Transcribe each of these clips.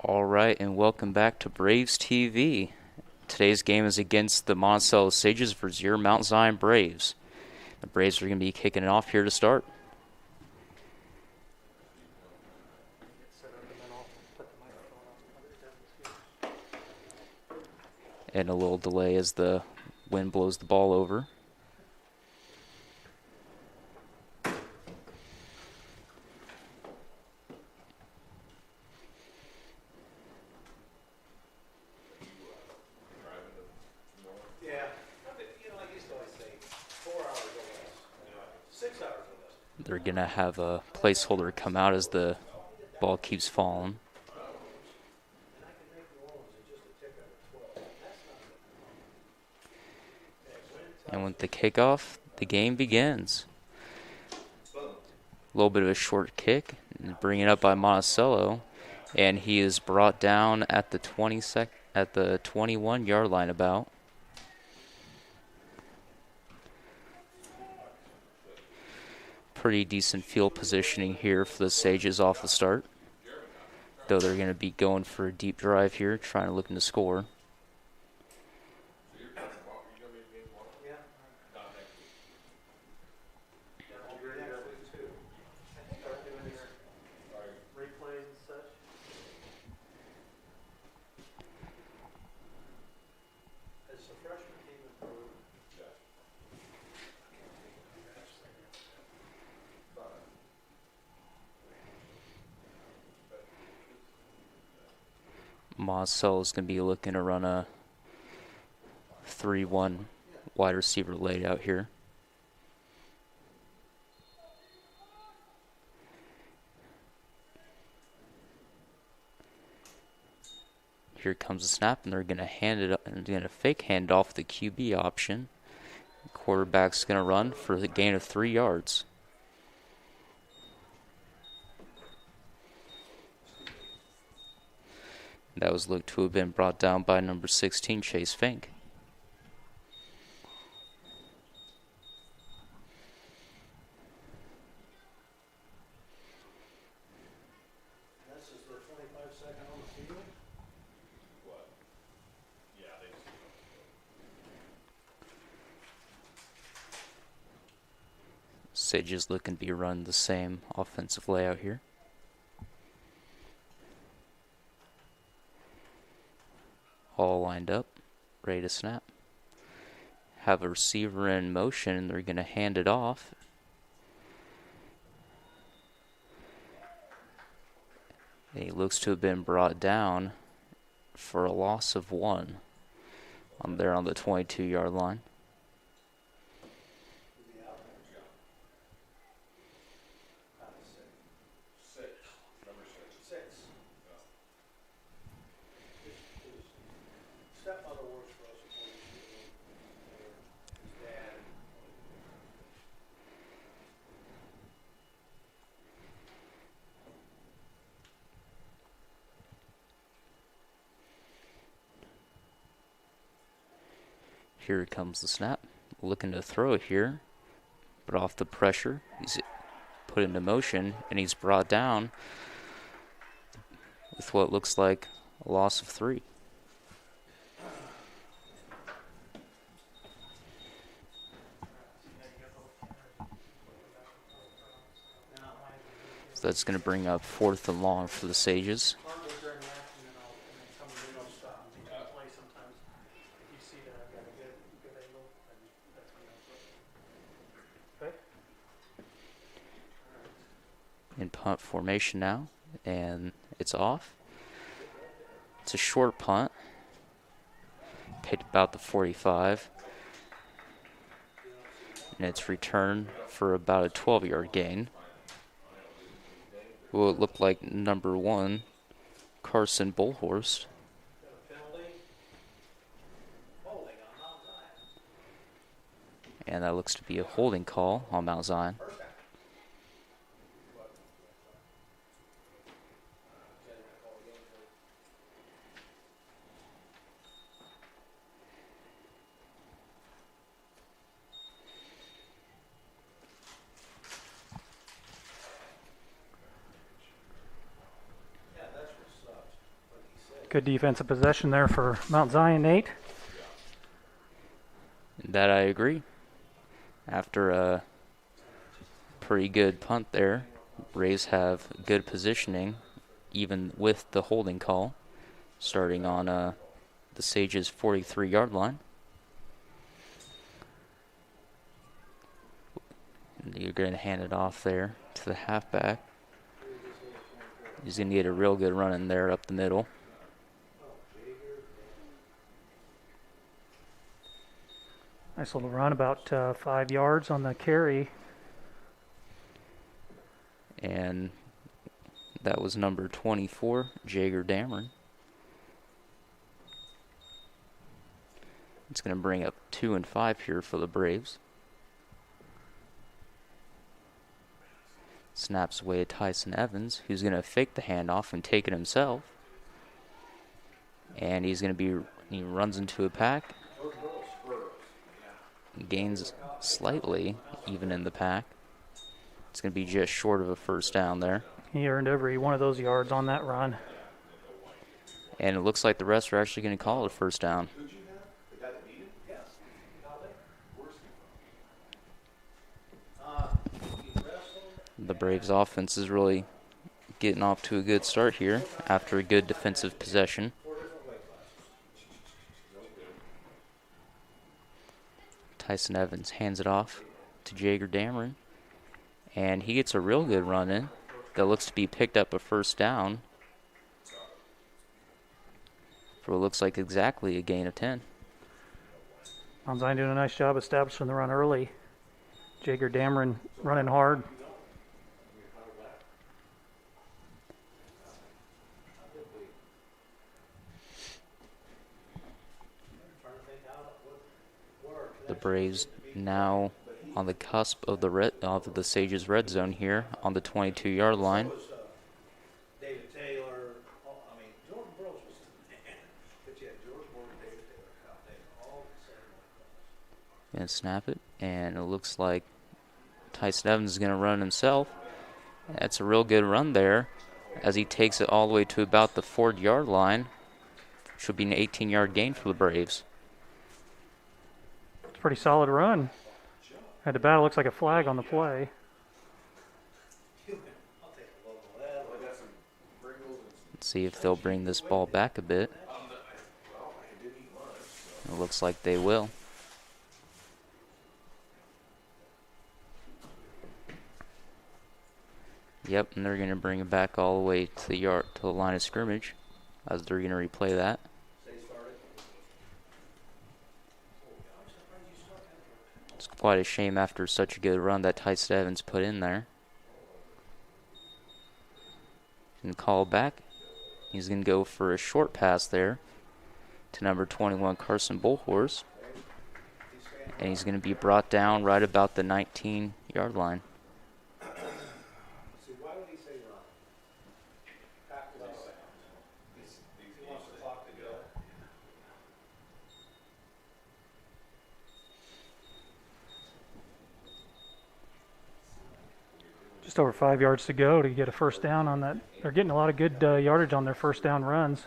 All right, and welcome back to Braves TV. Today's game is against the Monticello Sages versus your Mount Zion Braves. The Braves are going to be kicking it off here to start. And a little delay as the wind blows the ball over. They're going to have a placeholder come out as the ball keeps falling. And with the kickoff, the game begins. A little bit of a short kick, bring it up by Monticello, and he is brought down at the 21-yard line about. Pretty decent field positioning here for the Sages off the start, though they're going to be going for a deep drive here, trying to look to score. Monticello is going to be looking to run a 3-1 wide receiver laid out here. Here comes the snap, and they're going to hand it up, and going to fake hand off the QB option. The quarterback's going to run for the gain of 3 yards. That was looked to have been brought down by number 16, Chase Fink. Sages looking to be run the same offensive layout here. All lined up, ready to snap. Have a receiver in motion, and they're going to hand it off. And he looks to have been brought down for a loss of 1. There on the 22-yard line. Here comes the snap. Looking to throw it here, but off the pressure, he's put into motion, and he's brought down with what looks like a loss of 3. So that's going to bring up 4th and long for the Sages. In punt formation now, and it's off. It's a short punt, paid about the 45, and it's returned for about a 12-yard gain. Will it look like number 1, Carson Bullhorst. And that looks to be a holding call on Mount Zion. Good defensive possession there for Mount Zion, Nate. That I agree. After a pretty good punt there, Braves have good positioning, even with the holding call, starting on the Sages' 43-yard line. And you're going to hand it off there to the halfback. He's going to get a real good run in there up the middle. Nice little run, about 5 yards on the carry. And that was number 24, Jager Dameron. It's going to bring up 2 and 5 here for the Braves. Snaps away to Tyson Evans, who's going to fake the handoff and take it himself. And he runs into a pack. Gains slightly, even in the pack. It's going to be just short of a first down there. He earned every one of those yards on that run. And it looks like the refs are actually going to call it a first down. The Braves offense is really getting off to a good start here after a good defensive possession. Tyson Evans hands it off to Jager Dameron, and he gets a real good run in that looks to be picked up a first down for what looks like exactly a gain of 10. Mount Zion doing a nice job establishing the run early. Jager Dameron running hard. The Braves now on the cusp of the Sages red zone here on the 22-yard line. Gonna snap it, and it looks like Tyson Evans is gonna run himself. That's a real good run there as he takes it all the way to about the 4-yard line. Should be an 18-yard gain for the Braves. Pretty solid run. Had to battle, looks like a flag on the play. Let's see if they'll bring this ball back a bit. It looks like they will. Yep, and they're going to bring it back all the way to the line of scrimmage as they're going to replay that. It's quite a shame after such a good run that Tyson Evans put in there. And call back. He's going to go for a short pass there to number 21, Carson Bullhorse. And he's going to be brought down right about the 19-yard line. Just over 5 yards to go to get a first down on that. They're getting a lot of good yardage on their first down runs.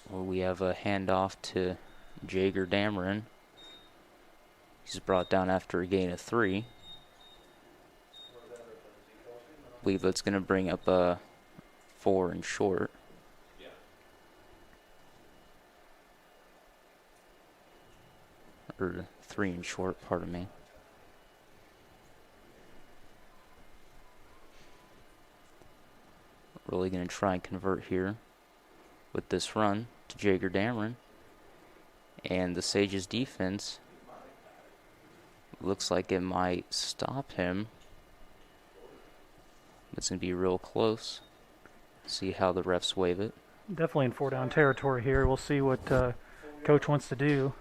Well, we have a handoff to Jager Dameron. He's brought down after a gain of 3. I believe that's going to bring up a 4 and short. Or 3 and short, pardon me. Really going to try and convert here with this run to Jager Dameron. And the Sages defense looks like it might stop him. It's going to be real close. See how the refs wave it. Definitely in 4-down territory here. We'll see what coach wants to do.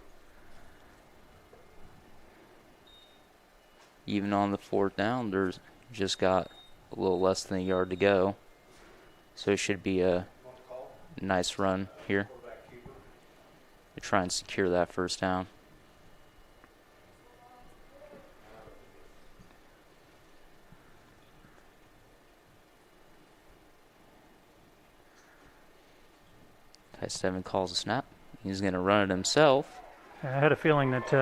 Even on the 4th down, there's just got a little less than a yard to go. So it should be a nice run here to try and secure that first down. Tyson Evans calls a snap. He's going to run it himself. I had a feeling that they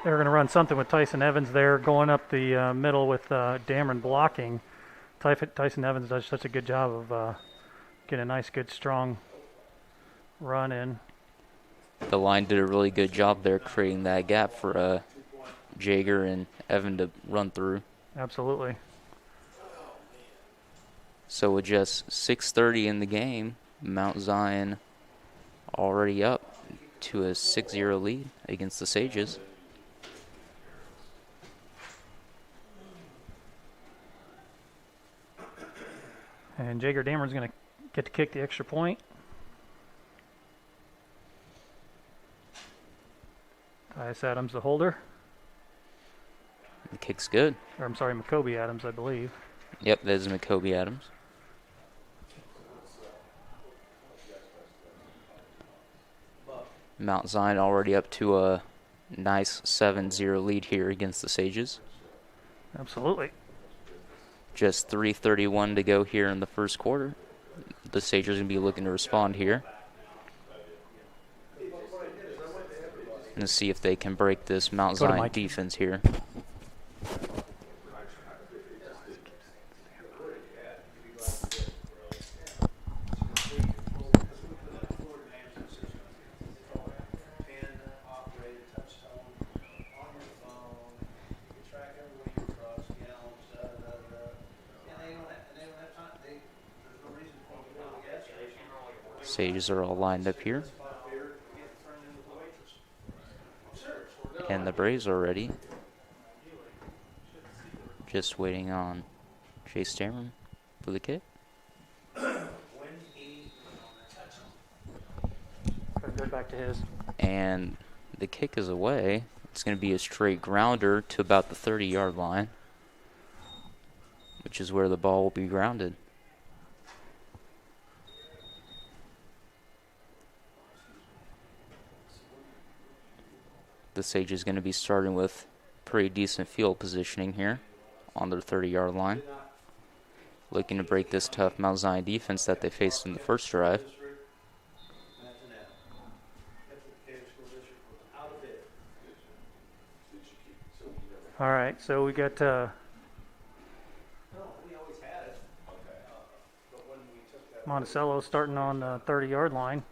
were going to run something with Tyson Evans there, going up the middle with Dameron blocking. Tyson Evans does such a good job of getting a nice, good, strong run in. The line did a really good job there creating that gap for Jaeger and Evan to run through. Absolutely. So with just 6:30 in the game, Mount Zion already up to a 6-0 lead against the Sages. And Jaeger Dameron's going to get to kick the extra point. Tyus Adams, the holder. The kick's good. Or I'm sorry, Macoby Adams, I believe. Yep, that is Macoby Adams. Mount Zion already up to a nice 7-0 lead here against the Sages. Absolutely. Just 3:31 to go here in the first quarter. The Sages are going to be looking to respond here. And see if they can break this Mount Zion defense here. Sages are all lined up here. And the Braves are ready. Just waiting on Chase Dameron for the kick. Go back to his. And the kick is away. It's going to be a straight grounder to about the 30-yard line, which is where the ball will be grounded. The Sage is going to be starting with pretty decent field positioning here on their 30-yard line, looking to break this tough Mount Zion defense that they faced in the first drive. All right, so we got Monticello starting on the 30-yard line.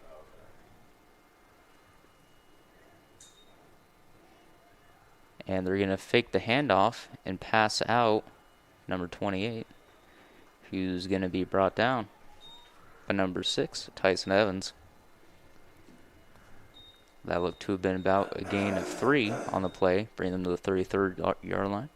And they're going to fake the handoff and pass out number 28, who's going to be brought down by number 6, Tyson Evans. That looked to have been about a gain of 3 on the play, bringing them to the 33rd-yard line.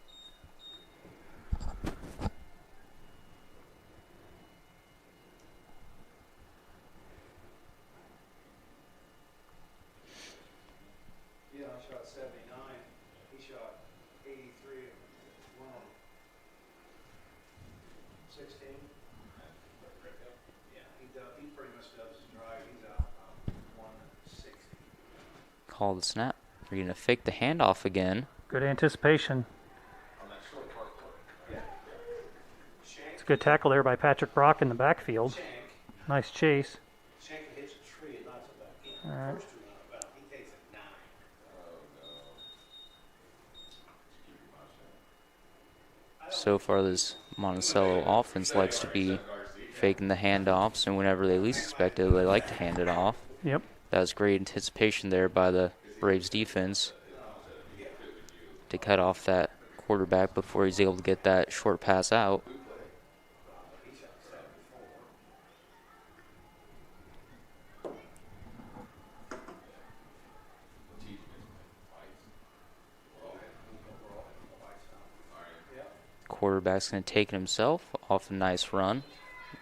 Call the snap. They're going to fake the handoff again. Good anticipation. It's a good tackle there by Patrick Brock in the backfield. Nice chase. All right. So far, this Monticello offense likes to be faking the handoffs, and whenever they least expect it, they like to hand it off. Yep. That was great anticipation there by the Braves defense to cut off that quarterback before he's able to get that short pass out. Quarterback's going to take it himself off a nice run,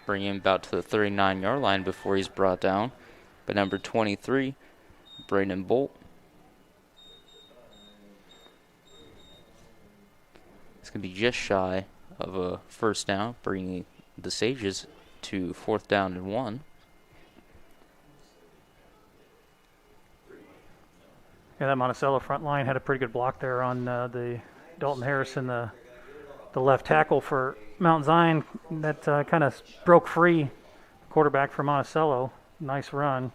bring him about to the 39-yard line before he's brought down by number 23, Braden Bolt. It's going to be just shy of a first down, bringing the Sages to 4th down and 1. Yeah, that Monticello front line had a pretty good block there on the Dalton Harrison, the left tackle for Mount Zion. That kind of broke free quarterback for Monticello. Nice run.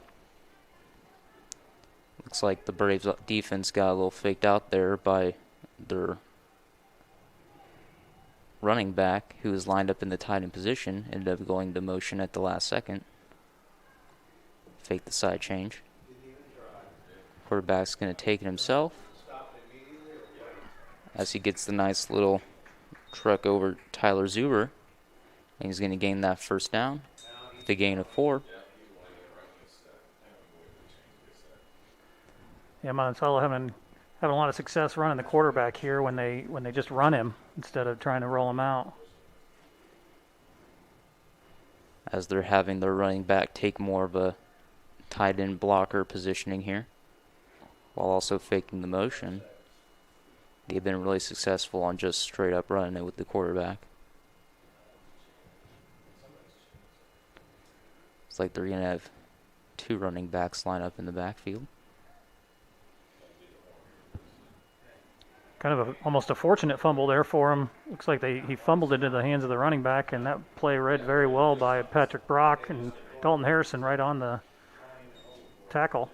Looks like the Braves defense got a little faked out there by their running back, who was lined up in the tight end position, ended up going to motion at the last second. Fake the side change. Quarterback's going to take it himself as he gets the nice little truck over Tyler Zuber. And he's going to gain that first down. The gain of 4. Yeah, Monticello having a lot of success running the quarterback here when they just run him instead of trying to roll him out. As they're having their running back take more of a tight end blocker positioning here, while also faking the motion. They've been really successful on just straight up running it with the quarterback. It's like they're going to have 2 running backs line up in the backfield. Kind of almost a fortunate fumble there for him. Looks like he fumbled into the hands of the running back, and that play read very well by Patrick Brock and Dalton Harrison right on the tackle.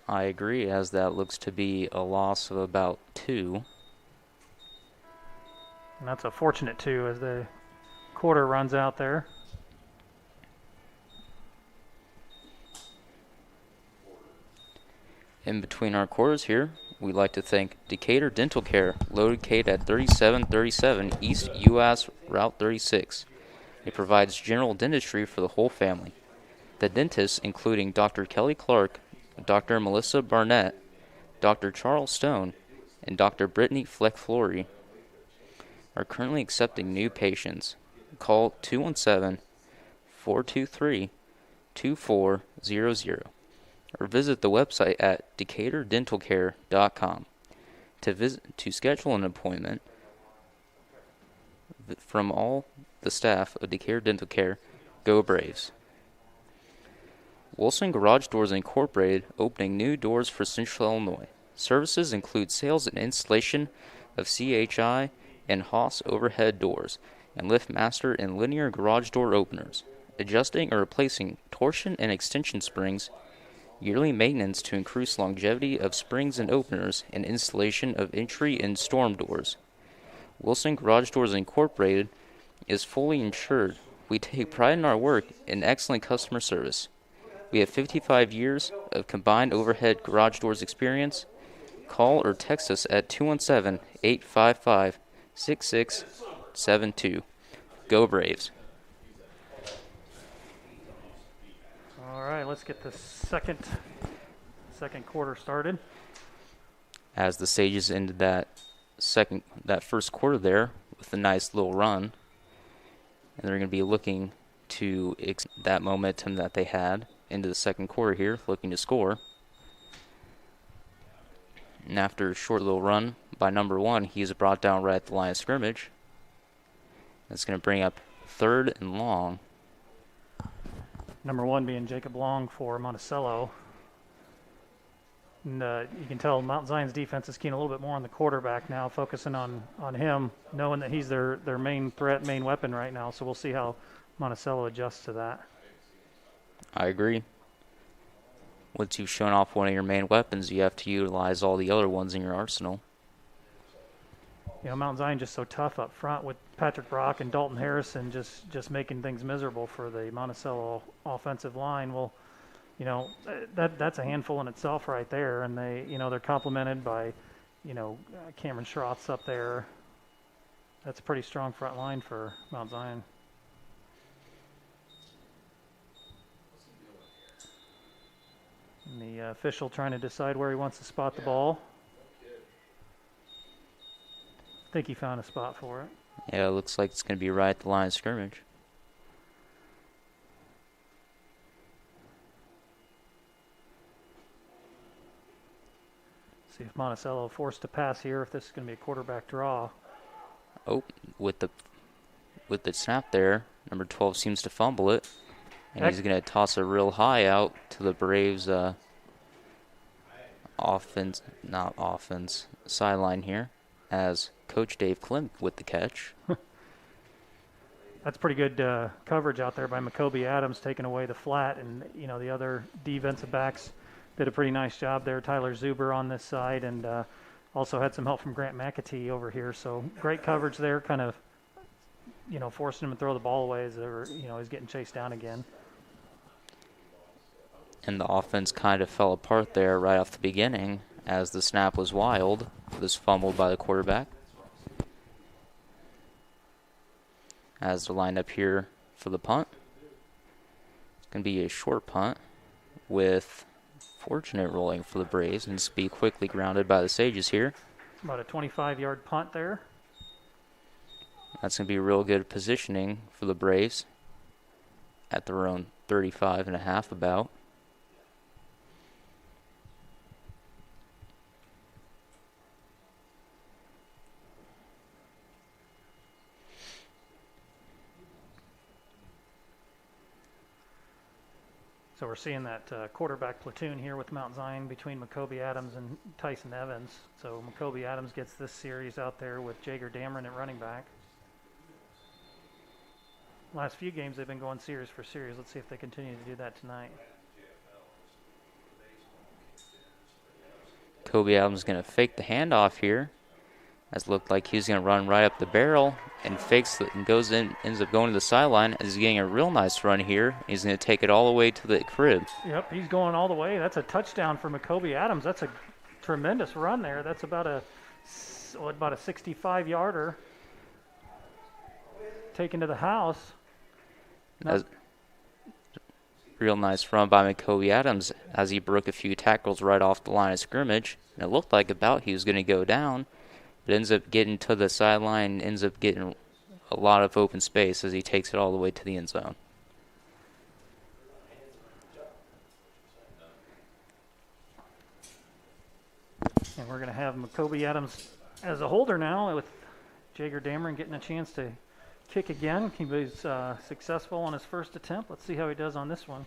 I agree, as that looks to be a loss of about 2. And that's a fortunate 2 as the quarter runs out there. In between our quarters here, we'd like to thank Decatur Dental Care, located at 3737 East US Route 36. It provides general dentistry for the whole family. The dentists, including Dr. Kelly Clark, Dr. Melissa Barnett, Dr. Charles Stone, and Dr. Brittany Fleck-Flory, are currently accepting new patients. Call 217-423-2400 or visit the website at decaturdentalcare.com to schedule an appointment. From all the staff of Decatur Dental Care, go Braves. Wilson Garage Doors Incorporated, opening new doors for Central Illinois. Services include sales and installation of CHI and Haas overhead doors, and LiftMaster and linear garage door openers, adjusting or replacing torsion and extension springs, yearly maintenance to increase longevity of springs and openers, and installation of entry and storm doors. Wilson Garage Doors Incorporated is fully insured. We take pride in our work and excellent customer service. We have 55 years of combined overhead garage doors experience. Call or text us at 217-855-6672. Go Braves. All right, let's get the second quarter started. As the Sages ended that first quarter there with a nice little run, and they're going to be looking to that momentum that they had into the second quarter here, looking to score. And after a short little run by number 1, he's brought down right at the line of scrimmage. That's going to bring up 3rd and long. Number 1 being Jacob Long for Monticello. And you can tell Mount Zion's defense is keen a little bit more on the quarterback now, focusing on him, knowing that he's their main threat, main weapon right now. So we'll see how Monticello adjusts to that. I agree. Once you've shown off one of your main weapons, you have to utilize all the other ones in your arsenal. You know, Mount Zion just so tough up front with Patrick Brock and Dalton Harrison just making things miserable for the Monticello offensive line. Well, you know, that's a handful in itself right there, and they're complemented by, Cameron Schroth's up there. That's a pretty strong front line for Mount Zion. And the official trying to decide where he wants to spot the ball. I think he found a spot for it. Yeah, it looks like it's going to be right at the line of scrimmage. See if Monticello forced to pass here, if this is going to be a quarterback draw. Oh, with the snap there, number 12 seems to fumble it. And he's going to toss it real high out to the Braves sideline here, as Coach Dave Klim with the catch. That's pretty good coverage out there by Macoby Adams, taking away the flat, and the other defensive backs did a pretty nice job there. Tyler Zuber on this side, and also had some help from Grant McAtee over here. So great coverage there, kind of, forcing him to throw the ball away as they were, he's getting chased down again. And the offense kind of fell apart there right off the beginning as the snap was wild. It was fumbled by the quarterback. As they're lined up here for the punt. It's going to be a short punt with fortunate rolling for the Braves and to be quickly grounded by the Sages here. About a 25-yard punt there. That's going to be real good positioning for the Braves at their own 35.5 about. So we're seeing that quarterback platoon here with Mount Zion between Macoby Adams and Tyson Evans. So Macoby Adams gets this series out there with Jager Dameron at running back. Last few games they've been going series for series. Let's see if they continue to do that tonight. Kobe Adams is going to fake the handoff here. As it looked like he was going to run right up the barrel and fakes it and goes in, ends up going to the sideline as he's getting a real nice run here. He's going to take it all the way to the crib. Yep, he's going all the way. That's a touchdown for Macoby Adams. That's a tremendous run there. That's about a 65-yarder taken to the house. That's real nice run by Macoby Adams as he broke a few tackles right off the line of scrimmage. And it looked like about he was going to go down. But ends up getting to the sideline, ends up getting a lot of open space as he takes it all the way to the end zone. And we're going to have Macoby Adams as a holder now with Jager Dameron getting a chance to kick again. He was successful on his first attempt. Let's see how he does on this one.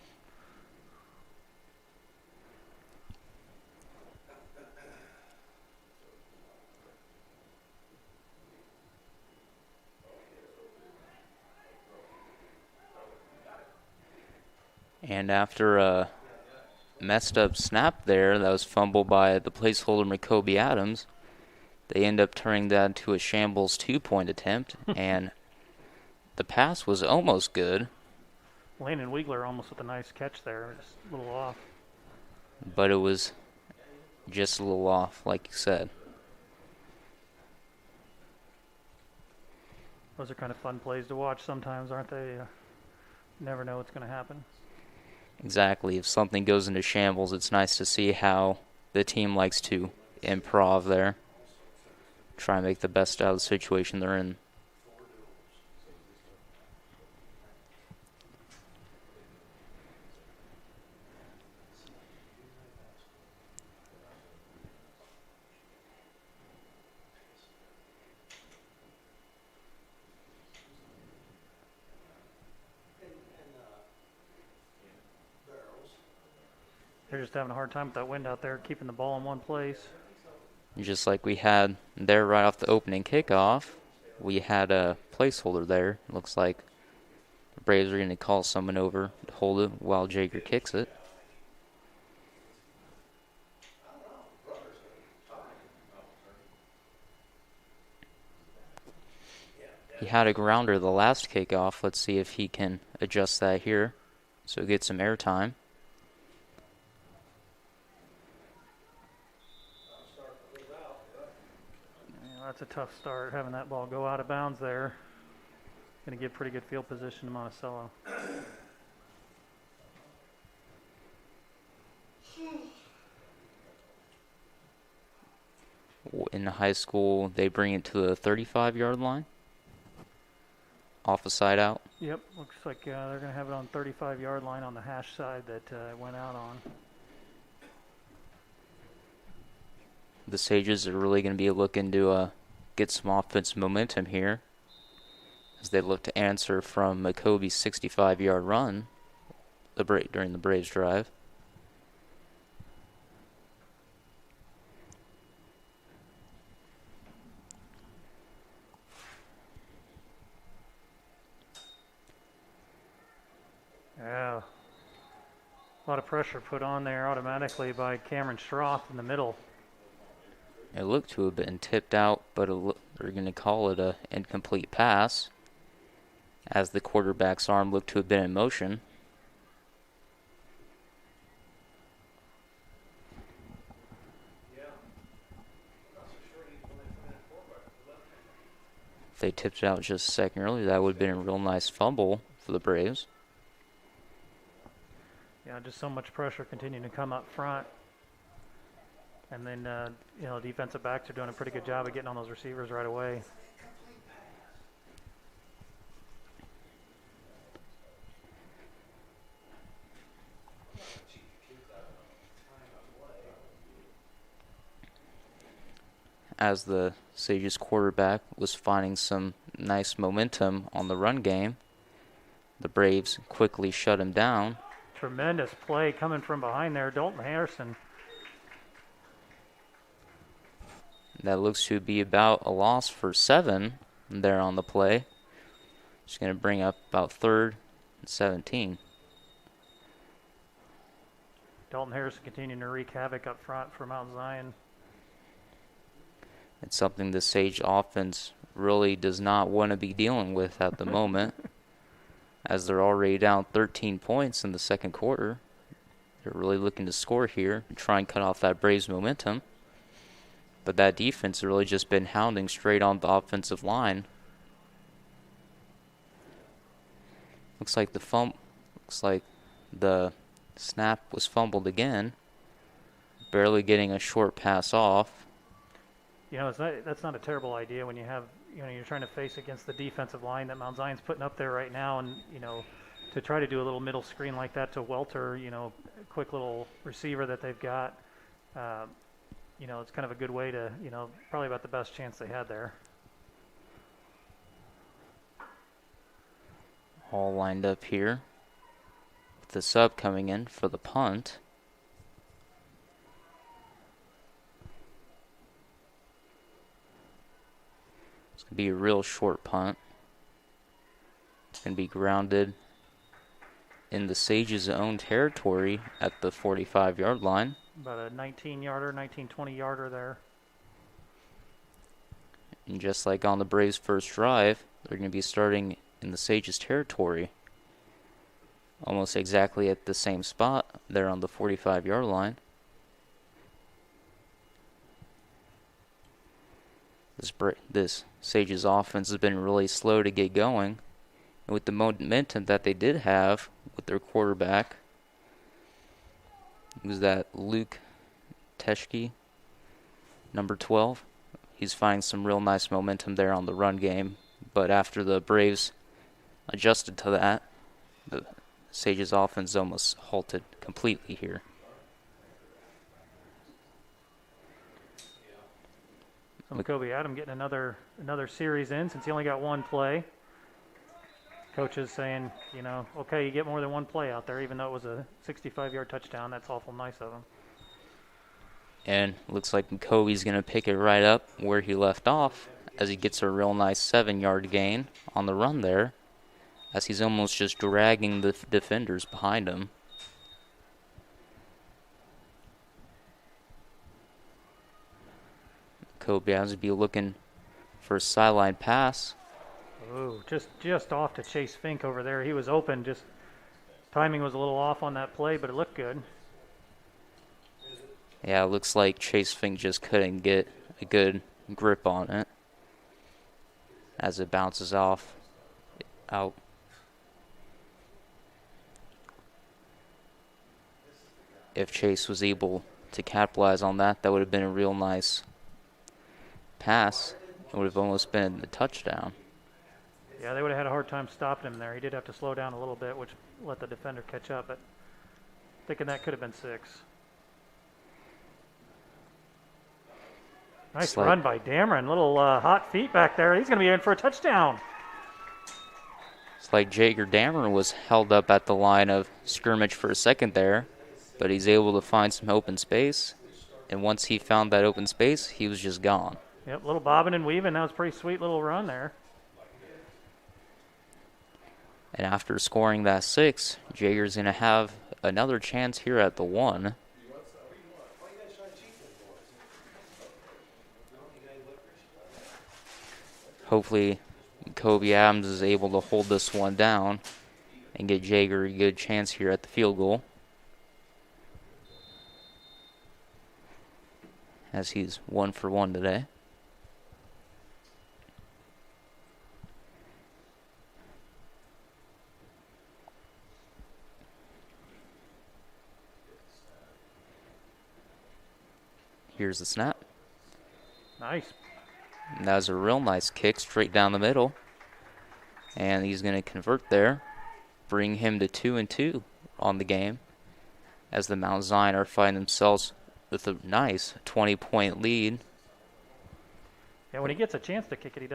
And after a messed up snap there that was fumbled by the placeholder Macoby Adams, they end up turning that into a shambles 2-point attempt, and the pass was almost good. Landon Wiegler almost with a nice catch there, just a little off. But it was just a little off, like you said. Those are kind of fun plays to watch sometimes, aren't they? You never know what's going to happen. Exactly. If something goes into shambles, it's nice to see how the team likes to improv there. Try and make the best out of the situation they're in. They're just having a hard time with that wind out there, keeping the ball in one place. Just like we had there right off the opening kickoff, we had a placeholder there. It looks like the Braves are going to call someone over to hold it while Jager kicks it. He had a grounder the last kickoff. Let's see if he can adjust that here so get some airtime. That's a tough start, having that ball go out of bounds there. Going to give pretty good field position to Monticello. In high school, they bring it to the 35-yard line. Off a side out. Yep, looks like they're going to have it on 35-yard line on the hash side that it went out on. The Sages are really going to be looking to get some offensive momentum here as they look to answer from Macoby's 65-yard run during the Braves drive. Yeah. A lot of pressure put on there automatically by Cameron Schroth in the middle. It looked to have been tipped out, but they're going to call it an incomplete pass, as the quarterback's arm looked to have been in motion. If they tipped it out just a second earlier, that would have been a real nice fumble for the Braves. Yeah, just so much pressure continuing to come up front. And then, defensive backs are doing a pretty good job of getting on those receivers right away. As the Sages quarterback was finding some nice momentum on the run game, the Braves quickly shut him down. Tremendous play coming from behind there. Dalton Harrison. That looks to be about a loss for 7 there on the play. Just going to bring up about 3rd and 17. Dalton Harrison continuing to wreak havoc up front for Mount Zion. It's something the Sage offense really does not want to be dealing with at the moment, as they're already down 13 points in the second quarter. They're really looking to score here and try and cut off that Braves momentum. But that defense has really just been hounding straight on the offensive line. Looks like the snap was fumbled again, barely getting a short pass off. That's not a terrible idea when you're trying to face against the defensive line that Mount Zion's putting up there right now, and to try to do a little middle screen like that to Welter, a quick little receiver that they've got. It's kind of a good way to, probably about the best chance they had there. All lined up here with the sub coming in for the punt. It's going to be a real short punt. It's going to be grounded in the Sages' own territory at the 45-yard line. About a 19-yarder, 20-yarder there. And just like on the Braves' first drive, they're going to be starting in the Sages' territory. Almost exactly at the same spot there on the 45-yard line. This Sages offense has been really slow to get going. And with the momentum that they did have with their quarterback, who's that, Luke Teschke, number 12. He's finding some real nice momentum there on the run game. But after the Braves adjusted to that, the Sages offense almost halted completely here. So Kobe Adam getting another series in since he only got one play. Coach is saying, okay, you get more than one play out there, even though it was a 65-yard touchdown. That's awful nice of him. And looks like McCovey's going to pick it right up where he left off as he gets a real nice 7-yard gain on the run there, as he's almost just dragging the defenders behind him. Kobe has to be looking for a sideline pass. Oh, just off to Chase Fink over there. He was open. Just timing was a little off on that play, but it looked good. Yeah, it looks like Chase Fink just couldn't get a good grip on it as it bounces out. If Chase was able to capitalize on that, that would have been a real nice pass. It would have almost been a touchdown. Yeah, they would have had a hard time stopping him there. He did have to slow down a little bit, which let the defender catch up, but thinking that could have been 6. Nice run by Dameron. Little hot feet back there. He's going to be in for a touchdown. It's like Jager Dameron was held up at the line of scrimmage for a second there, but he's able to find some open space, and once he found that open space, he was just gone. Yep, little bobbing and weaving. That was a pretty sweet little run there. And after scoring that 6, Jager's going to have another chance here at the 1. Hopefully, Kobe Adams is able to hold this one down and get Jaeger a good chance here at the field goal, as he's 1 for 1 today. Here's the snap. Nice. And that was a real nice kick straight down the middle. And he's going to convert there, bring him to 2-2 on the game, as the Mount Zion are finding themselves with a nice 20-point lead. Yeah, when he gets a chance to kick it, he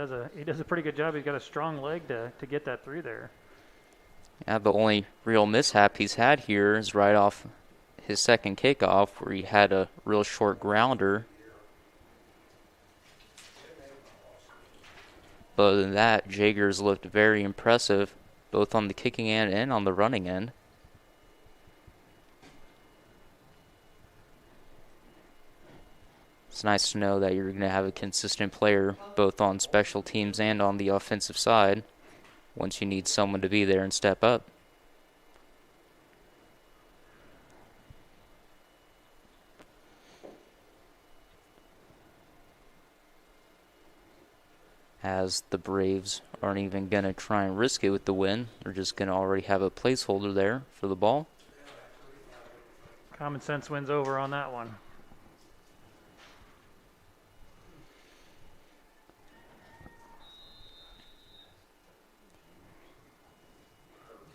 does a pretty good job. He's got a strong leg to get that through there. Yeah, the only real mishap he's had here is right off his second kickoff, where he had a real short grounder. But other than that, Jaeger's looked very impressive, both on the kicking end and on the running end. It's nice to know that you're going to have a consistent player both on special teams and on the offensive side once you need someone to be there and step up. As the Braves aren't even going to try and risk it with the win. They're just going to already have a placeholder there for the ball. Common sense wins over on that one.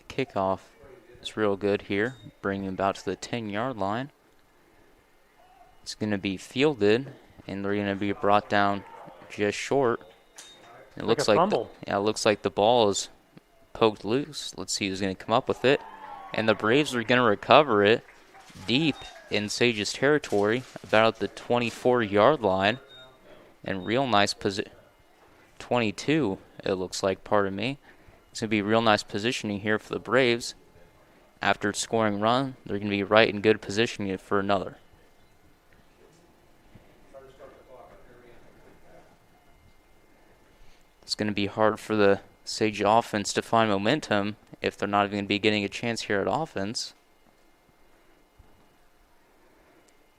The kickoff is real good here, bringing him about to the 10-yard line. It's going to be fielded, and they're going to be brought down just short. It looks like it looks like the ball is poked loose. Let's see who's going to come up with it. And the Braves are going to recover it deep in Sage's territory, about the 24-yard line. And real nice 22, it looks like, pardon me. It's going to be real nice positioning here for the Braves. After scoring run, they're going to be right in good positioning for another. It's going to be hard for the Sage offense to find momentum if they're not even going to be getting a chance here at offense.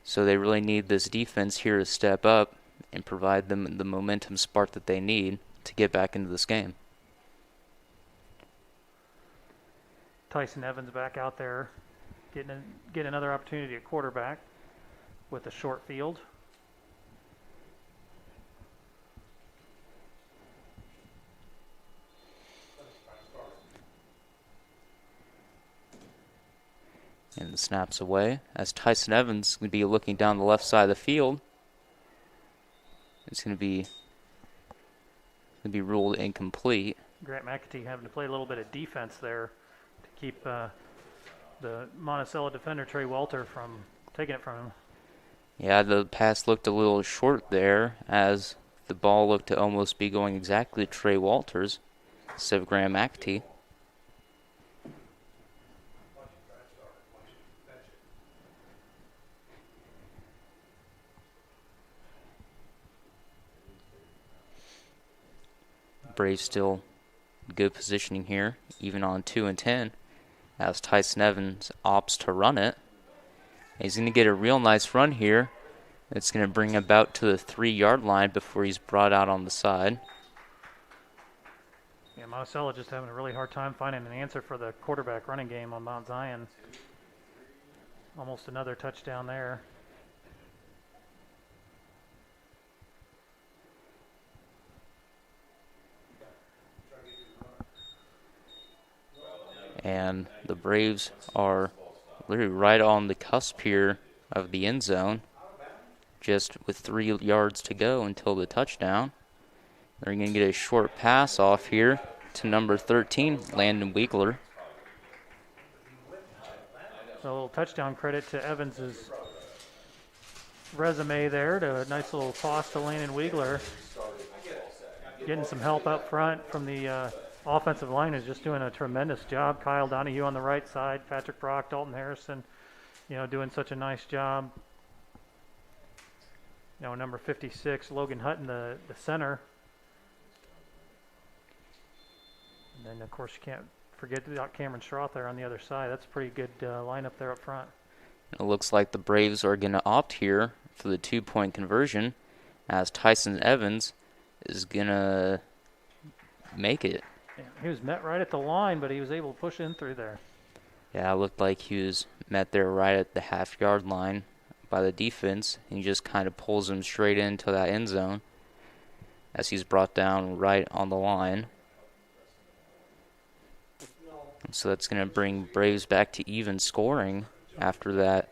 So they really need this defense here to step up and provide them the momentum spark that they need to get back into this game. Tyson Evans back out there getting another opportunity at quarterback with a short field. And the snap's away as Tyson Evans is going to be looking down the left side of the field. It's going to be ruled incomplete. Grant McAtee having to play a little bit of defense there to keep the Monticello defender Trey Walter from taking it from him. Yeah, the pass looked a little short there as the ball looked to almost be going exactly to Trey Walters instead of Grant McAtee. Braves still good positioning here, even on 2-10, as Tyson Evans opts to run it. He's going to get a real nice run here. It's going to bring him about to the 3-yard line before he's brought out on the side. Yeah, Monticello just having a really hard time finding an answer for the quarterback running game on Mount Zion. Almost another touchdown there. And the Braves are literally right on the cusp here of the end zone, just with 3 yards to go until the touchdown. They're going to get a short pass off here to number 13, Landon Wiegler. So a little touchdown credit to Evans's resume there, to a nice little toss to Landon Wiegler. Getting some help up front from the offensive line is just doing a tremendous job. Kyle Donahue on the right side, Patrick Brock, Dalton Harrison, doing such a nice job. Number 56, Logan Hutton, the center. And then, of course, you can't forget about Cameron Schroth there on the other side. That's a pretty good lineup there up front. It looks like the Braves are going to opt here for the 2-point conversion, as Tyson Evans is going to make it. Yeah, he was met right at the line, but he was able to push in through there. Yeah, it looked like he was met there right at the half-yard line by the defense. He just kind of pulls him straight into that end zone as he's brought down right on the line. So that's going to bring Braves back to even scoring after that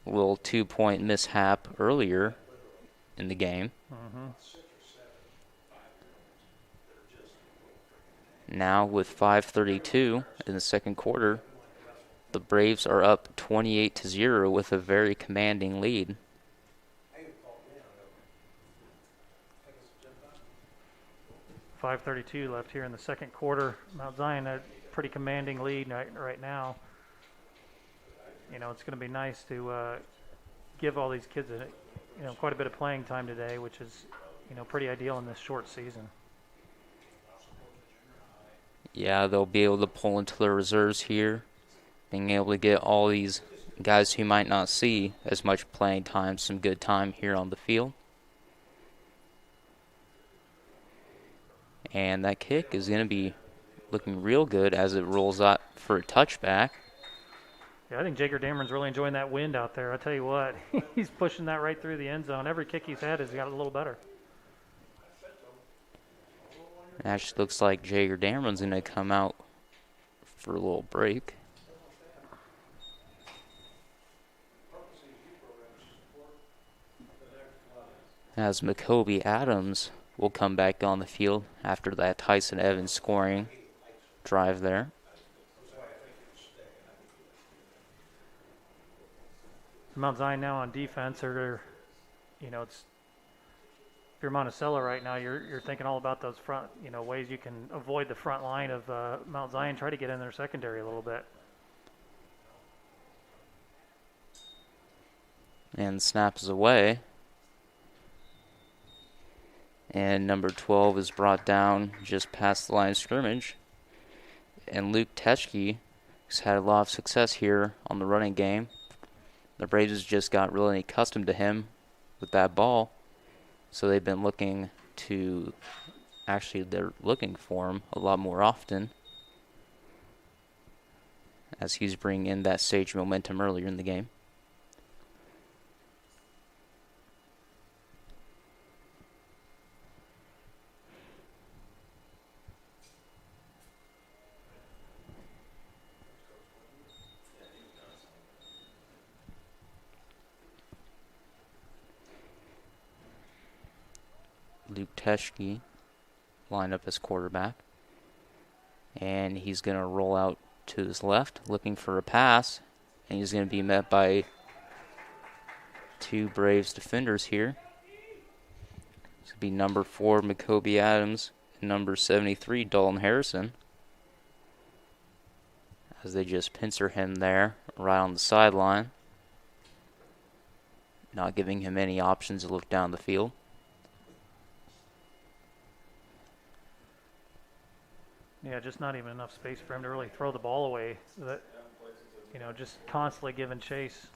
little 2-point mishap earlier in the game. Now with 5:32 in the second quarter, the Braves are up 28-0 with a very commanding lead. .532 left here in the second quarter. Mount Zion a pretty commanding lead right now. It's going to be nice to give all these kids quite a bit of playing time today, which is pretty ideal in this short season. Yeah, they'll be able to pull into their reserves here, being able to get all these guys who might not see as much playing time, some good time here on the field. And that kick is going to be looking real good as it rolls out for a touchback. Yeah, I think Jager Dameron's really enjoying that wind out there. I tell you what, he's pushing that right through the end zone. Every kick he's had has got a little better. It actually looks like Jager Dameron's going to come out for a little break. As Jacoby Adams will come back on the field after that Tyson Evans scoring drive there. Mount Zion now on defense, or it's if you're Monticello right now, you're thinking all about those front, ways you can avoid the front line of Mount Zion. Try to get in their secondary a little bit. And snaps away. And number 12 is brought down just past the line of scrimmage. And Luke Teschke has had a lot of success here on the running game. The Braves just got really accustomed to him with that ball. So they've been looking they're looking for him a lot more often, as he's bringing in that stage momentum earlier in the game. Luke Teschke line up as quarterback. And he's going to roll out to his left, looking for a pass. And he's going to be met by two Braves defenders here. It's going to be number 4, Jacoby Adams, and number 73, Dalton Harrison, as they just pincer him there right on the sideline, not giving him any options to look down the field. Yeah, just not even enough space for him to really throw the ball away. So that, just constantly giving chase.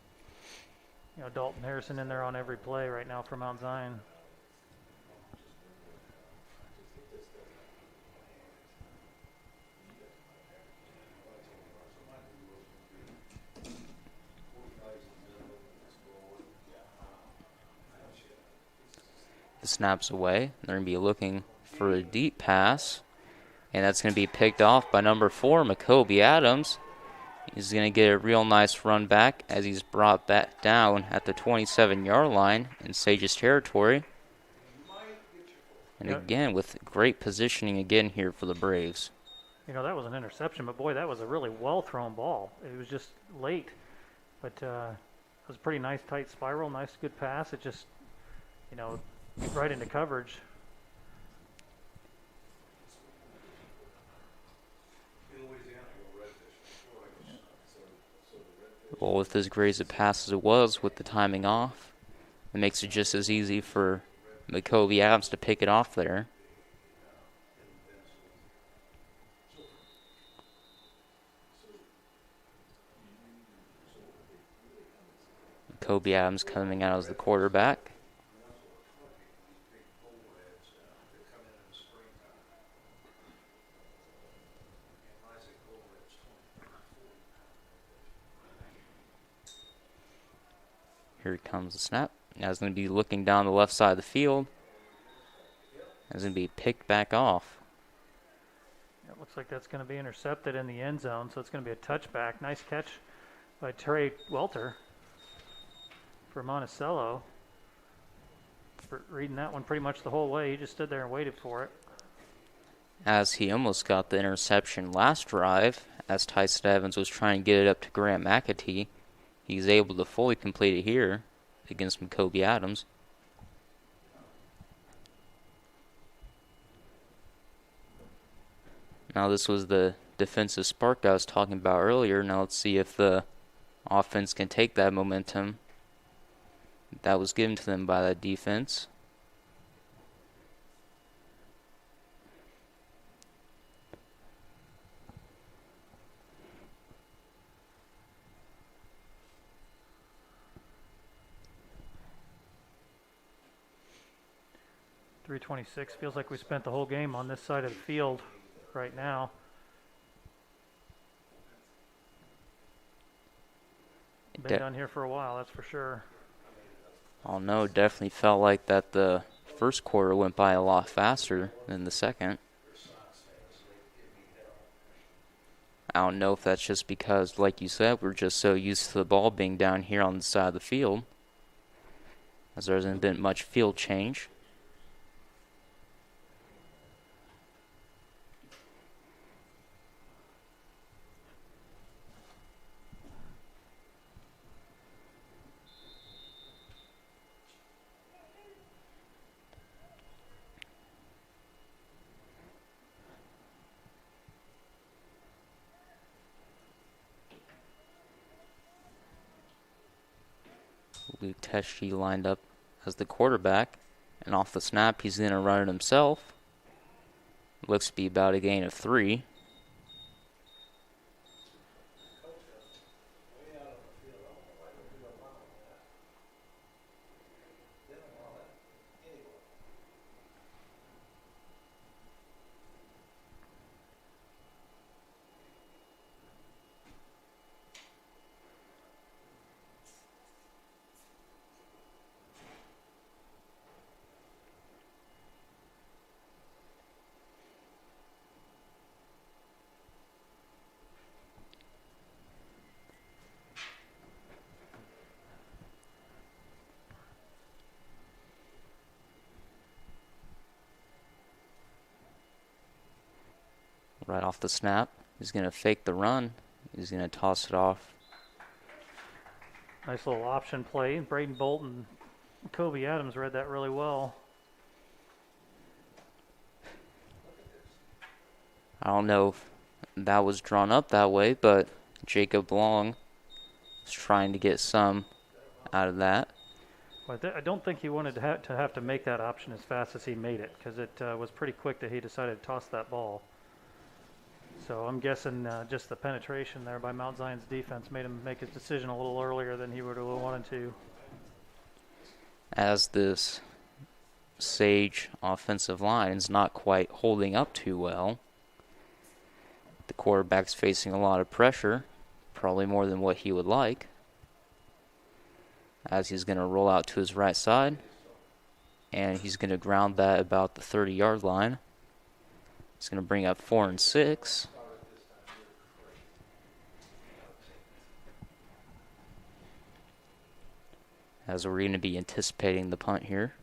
Dalton Harrison in there on every play right now for Mount Zion. The snap's away. They're going to be looking for a deep pass. And that's going to be picked off by number 4, Jacoby Adams. He's going to get a real nice run back as he's brought back down at the 27-yard line in Sage's territory. And again, with great positioning again here for the Braves. That was an interception, but boy, that was a really well-thrown ball. It was just late, but it was a pretty nice tight spiral, nice good pass. It just, right into coverage. Well, with as great as a pass as it was with the timing off, it makes it just as easy for Jacoby Adams to pick it off there. Jacoby Adams coming out as the quarterback. Here comes the snap. Now he's going to be looking down the left side of the field. He's going to be picked back off. It looks like that's going to be intercepted in the end zone, so it's going to be a touchback. Nice catch by Trey Welter for Monticello. For reading that one pretty much the whole way. He just stood there and waited for it. As he almost got the interception last drive, as Tyson Evans was trying to get it up to Grant McAtee, he's able to fully complete it here against Jacoby Adams. Now this was the defensive spark I was talking about earlier. Now let's see if the offense can take that momentum that was given to them by that defense. .326 feels like we spent the whole game on this side of the field right now. Been down here for a while, that's for sure. Oh no, definitely felt like that the first quarter went by a lot faster than the second. I don't know if that's just because, like you said, we're just so used to the ball being down here on the side of the field, as there hasn't been much field change. Luke Teschke lined up as the quarterback, and off the snap he's going to run it himself. Looks to be about a gain of 3. Right off the snap, he's going to fake the run. He's going to toss it off. Nice little option play. Braden Bolton, Jacoby Adams read that really well. I don't know if that was drawn up that way, but Jacob Long is trying to get some out of that. Well, I don't think he wanted to have to make that option as fast as he made it, because it was pretty quick that he decided to toss that ball. So I'm guessing just the penetration there by Mount Zion's defense made him make his decision a little earlier than he would have wanted to. As this Sage offensive line is not quite holding up too well. The quarterback's facing a lot of pressure, probably more than what he would like. As he's going to roll out to his right side, and he's going to ground that about the 30-yard line. He's going to bring up 4 and 6. As we're going to be anticipating the punt here.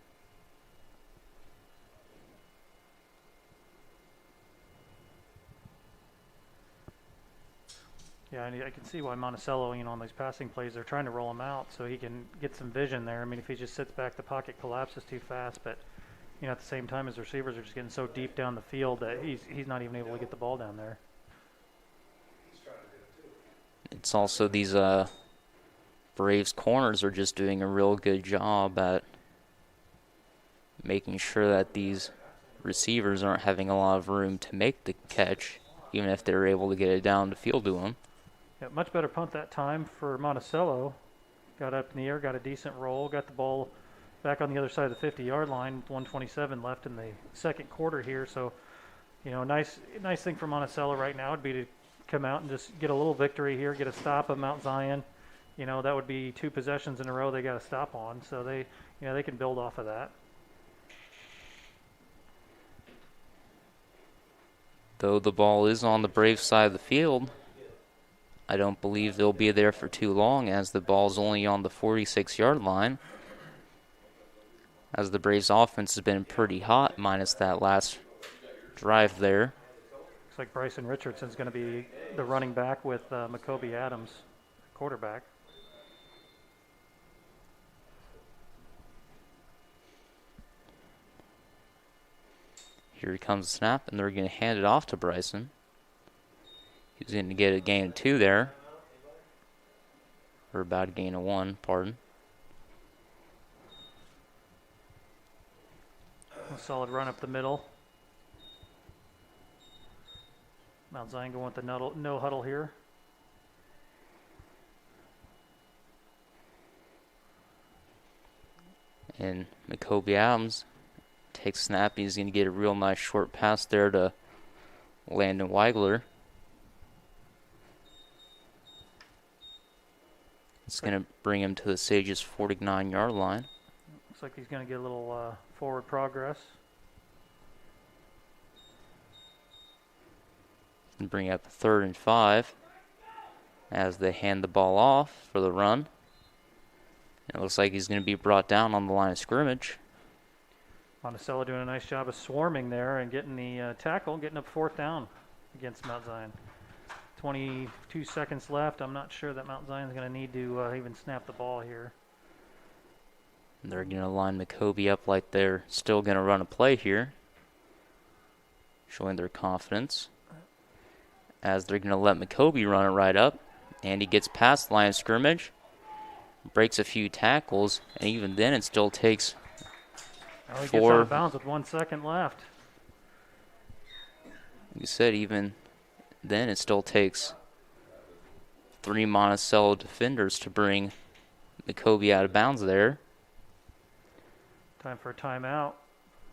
Yeah, and I can see why Monticello, on these passing plays, they're trying to roll him out so he can get some vision there. I mean, if he just sits back, the pocket collapses too fast. But, at the same time, his receivers are just getting so deep down the field that he's not even able to get the ball down there. It's also these Braves corners are just doing a real good job at making sure that these receivers aren't having a lot of room to make the catch, even if they're able to get it down the field to them. Yeah, much better punt that time for Monticello. Got up in the air, got a decent roll, got the ball back on the other side of the 50-yard line. 1:27 left in the second quarter here. So, nice thing for Monticello right now would be to come out and just get a little victory here, get a stop of Mount Zion. That would be 2 possessions in a row they got to stop on. So they can build off of that. Though the ball is on the Braves side of the field, I don't believe they'll be there for too long, as the ball's only on the 46-yard line, as the Braves offense has been pretty hot minus that last drive there. Looks like Bryson Richardson's going to be the running back with Jacoby Adams, quarterback. Here comes the snap, and they're going to hand it off to Bryson. He's going to get a gain of 2 there. Or about a gain of 1, pardon. A solid run up the middle. Mount Zion going with the no huddle here. And Jacoby Adams takes snap. He's going to get a real nice short pass there to Landon Weigler. It's going to bring him to the Sages' 49-yard line. Looks like he's going to get a little forward progress. And bring up 3rd and 5 as they hand the ball off for the run. It looks like he's going to be brought down on the line of scrimmage. Monticello doing a nice job of swarming there and getting the tackle, getting up 4th down against Mount Zion. 22 seconds left. I'm not sure that Mount Zion's going to need to even snap the ball here. They're going to line Jacoby up like they're still going to run a play here, showing their confidence, as they're going to let Jacoby run it right up, and he gets past the line of scrimmage, breaks a few tackles, and even then it still takes he gets out of bounds with 1 second left. Like you said, even then it still takes 3 Monticello defenders to bring Jacoby out of bounds there. Time for a timeout.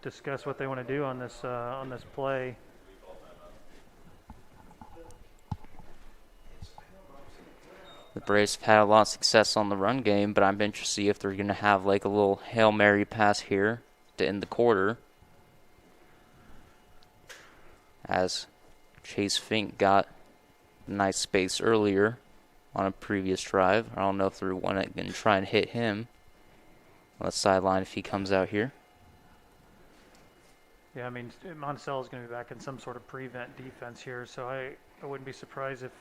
Discuss what they want to do on this play. The Braves have had a lot of success on the run game, but I'm interested to see if they're going to have like a little Hail Mary pass here to end the quarter, as Chase Fink got nice space earlier on a previous drive. I don't know if they're going to try and hit him on the sideline if he comes out here. Yeah, I mean, Monticello is going to be back in some sort of prevent defense here, so I wouldn't be surprised if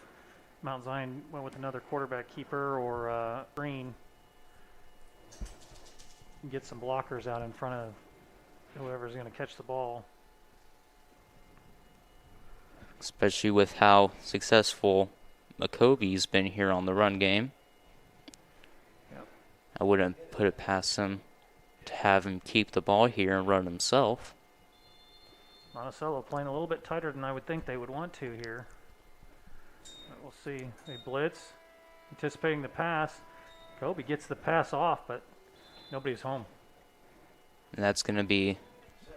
Mount Zion went with another quarterback keeper or Green. Get some blockers out in front of whoever's going to catch the ball. Especially with how successful Jacoby's been here on the run game. Yep. I wouldn't put it past him to have him keep the ball here and run himself. Monticello playing a little bit tighter than I would think they would want to here. But we'll see. They blitz, anticipating the pass. Jacoby gets the pass off, but nobody's home. And that's going to be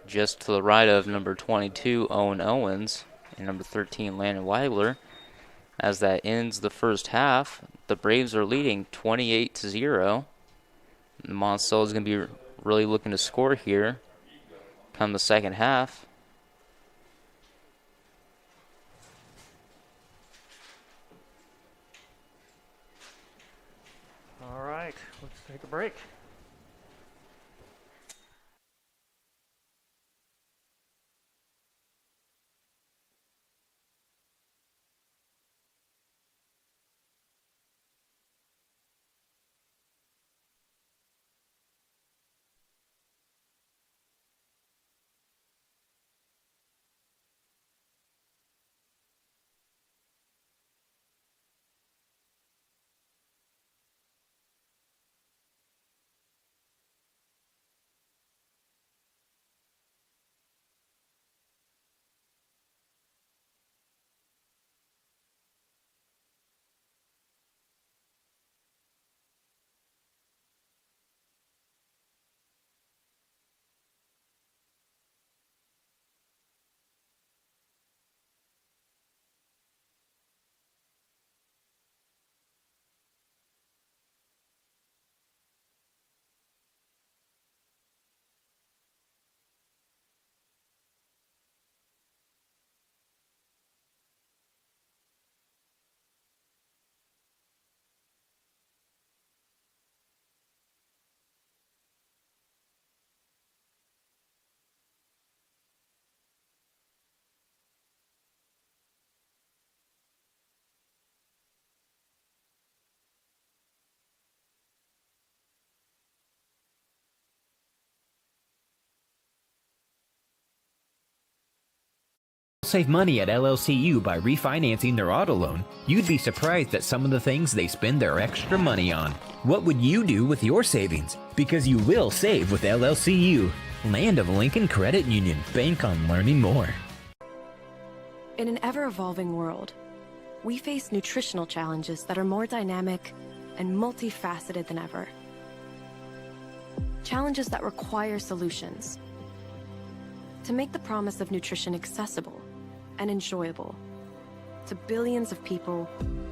just to the right of number 22, Owen Owens, and number 13, Landon Weigler. As that ends the first half, the Braves are leading 28-0. Monticello is going to be really looking to score here come the second half. All right, let's take a break. save money at LLCU by refinancing their auto loan, you'd be surprised at some of the things they spend their extra money on. What would you do with your savings? Because you will save with LLCU. Land of Lincoln Credit Union. Bank on learning more. In an ever-evolving world, we face nutritional challenges that are more dynamic and multifaceted than ever. Challenges that require solutions to make the promise of nutrition accessible and enjoyable to billions of people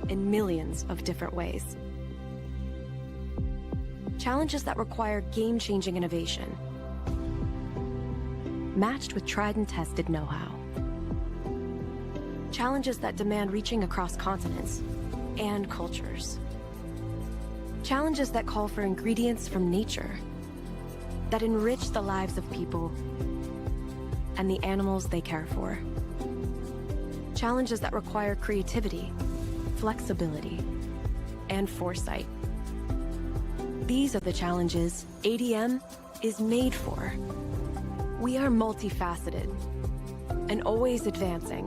in millions of different ways. Challenges that require game-changing innovation, matched with tried and tested know-how. Challenges that demand reaching across continents and cultures. Challenges that call for ingredients from nature that enrich the lives of people and the animals they care for. Challenges that require creativity, flexibility, and foresight. These are the challenges ADM is made for. We are multifaceted and always advancing,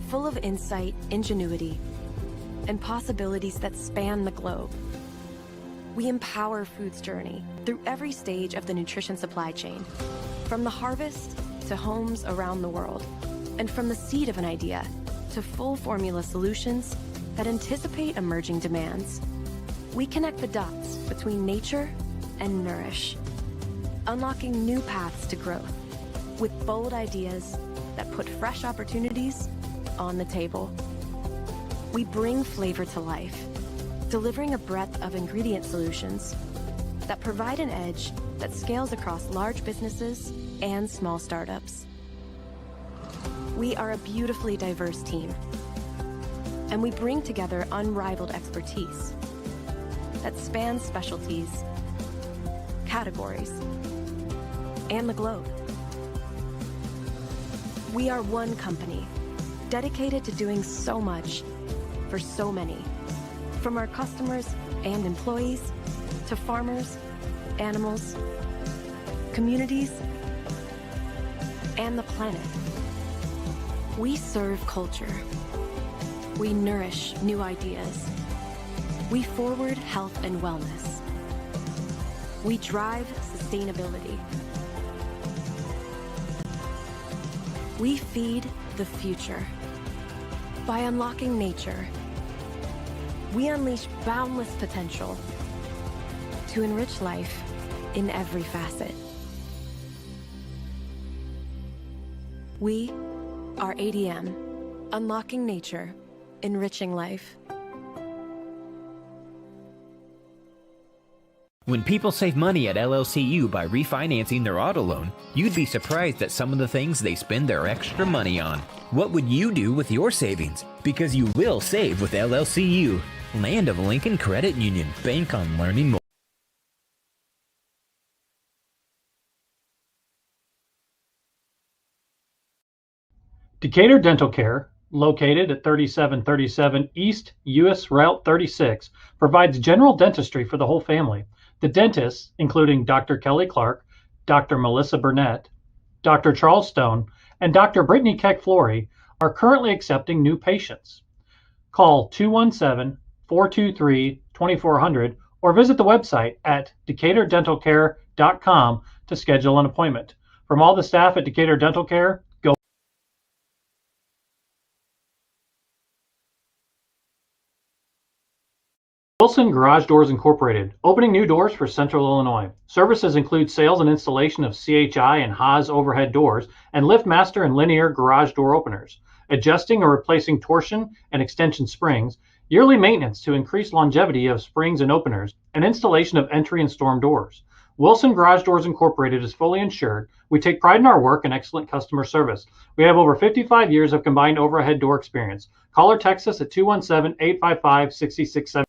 full of insight, ingenuity, and possibilities that span the globe. We empower food's journey through every stage of the nutrition supply chain, from the harvest to homes around the world, and from the seed of an idea to full formula solutions that anticipate emerging demands. We connect the dots between nature and nourish, unlocking new paths to growth with bold ideas that put fresh opportunities on the table. We bring flavor to life, delivering a breadth of ingredient solutions that provide an edge that scales across large businesses and small startups. We are a beautifully diverse team, and we bring together unrivaled expertise that spans specialties, categories, and the globe. We are one company dedicated to doing so much for so many, from our customers and employees to farmers, animals, communities, and the planet. We serve culture. We nourish new ideas. We forward health and wellness. We drive sustainability. We feed the future. By unlocking nature, we unleash boundless potential to enrich life in every facet. We are ADM, unlocking nature, enriching life. When people save money at LLCU by refinancing their auto loan, you'd be surprised at some of the things they spend their extra money on. What would you do with your savings? Because you will save with LLCU. Land of Lincoln Credit Union. Bank on learning more. Decatur Dental Care, located at 3737 East US Route 36, provides general dentistry for the whole family. The dentists, including Dr. Kelly Clark, Dr. Melissa Burnett, Dr. Charles Stone, and Dr. Brittany Keck-Flory, are currently accepting new patients. Call 217-423-2400 or visit the website at decaturdentalcare.com to schedule an appointment. From all the staff at Decatur Dental Care, go. Wilson Garage Doors Incorporated, opening new doors for Central Illinois. Services include sales and installation of CHI and Haas overhead doors and LiftMaster and linear garage door openers, adjusting or replacing torsion and extension springs, yearly maintenance to increase longevity of springs and openers, and installation of entry and storm doors. Wilson Garage Doors Incorporated is fully insured. We take pride in our work and excellent customer service. We have over 55 years of combined overhead door experience. Call or text us at 217-855-6670.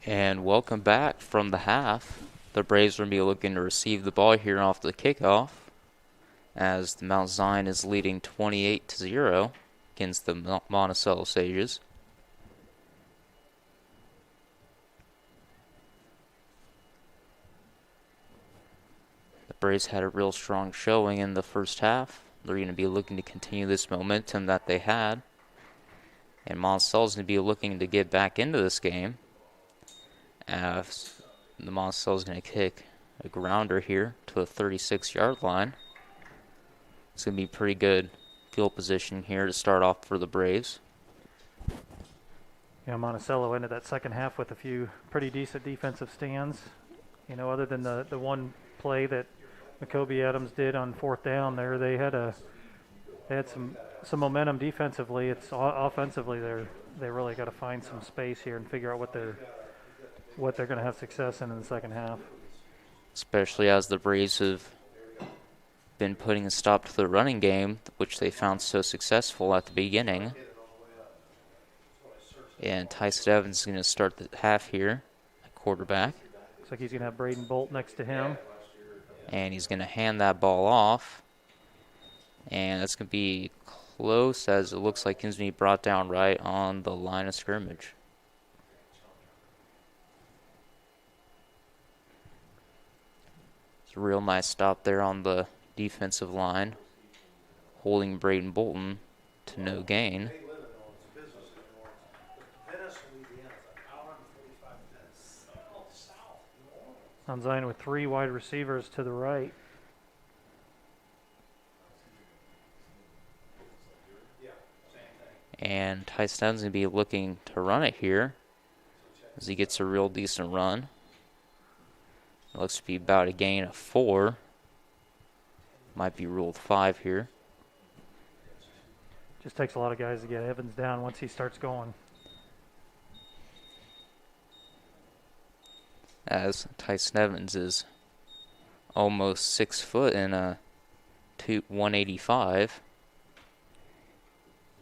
And welcome back from the half. The Braves are going to be looking to receive the ball here off the kickoff, as the Mount Zion is leading 28-0 against the Monticello Sages. The Braves had a real strong showing in the first half. They're going to be looking to continue this momentum that they had. And Monticello's going to be looking to get back into this game, as the Monticello's going to kick a grounder here to the 36-yard line. It's going to be pretty good field position here to start off for the Braves. You know, Monticello ended that second half with a few pretty decent defensive stands. You know, other than the one play that McCoby Adams did on fourth down there, they had some momentum defensively. It's offensively they really got to find some space here and figure out what they're going to have success in the second half. Especially as the Braves have been putting a stop to the running game, which they found so successful at the beginning. And Tyson Evans is going to start the half here at quarterback. Looks like he's going to have Braden Bolt next to him. And he's going to hand that ball off. And that's going to be close, as it looks like he's going to be brought down right on the line of scrimmage. It's a real nice stop there on the defensive line, holding Braden Bolton to no gain. Mount Zion with 3 wide receivers to the right. And Tyson Evans going to be looking to run it here, as he gets a real decent run. It looks to be about a gain of 4. Might be ruled 5 here. Just takes a lot of guys to get Evans down once he starts going. As Tyson Evans is almost 6 foot and 185.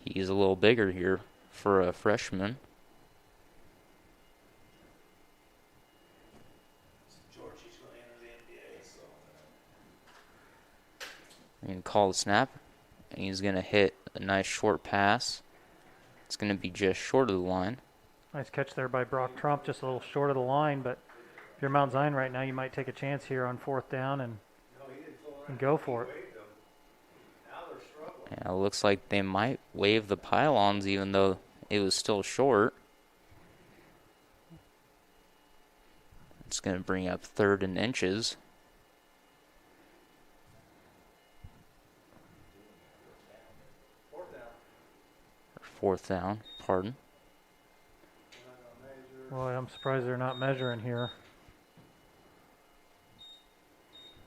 He's a little bigger here for a freshman. I'm going to call the snap, and he's going to hit a nice short pass. It's going to be just short of the line. Nice catch there by Brock Trump, just a little short of the line, but if you're Mount Zion right now, you might take a chance here on fourth down and go for it. Yeah, it looks like they might waive the pylons, even though it was still short. It's going to bring up 3rd and inches. Or 4th down, pardon. Boy, I'm surprised they're not measuring here.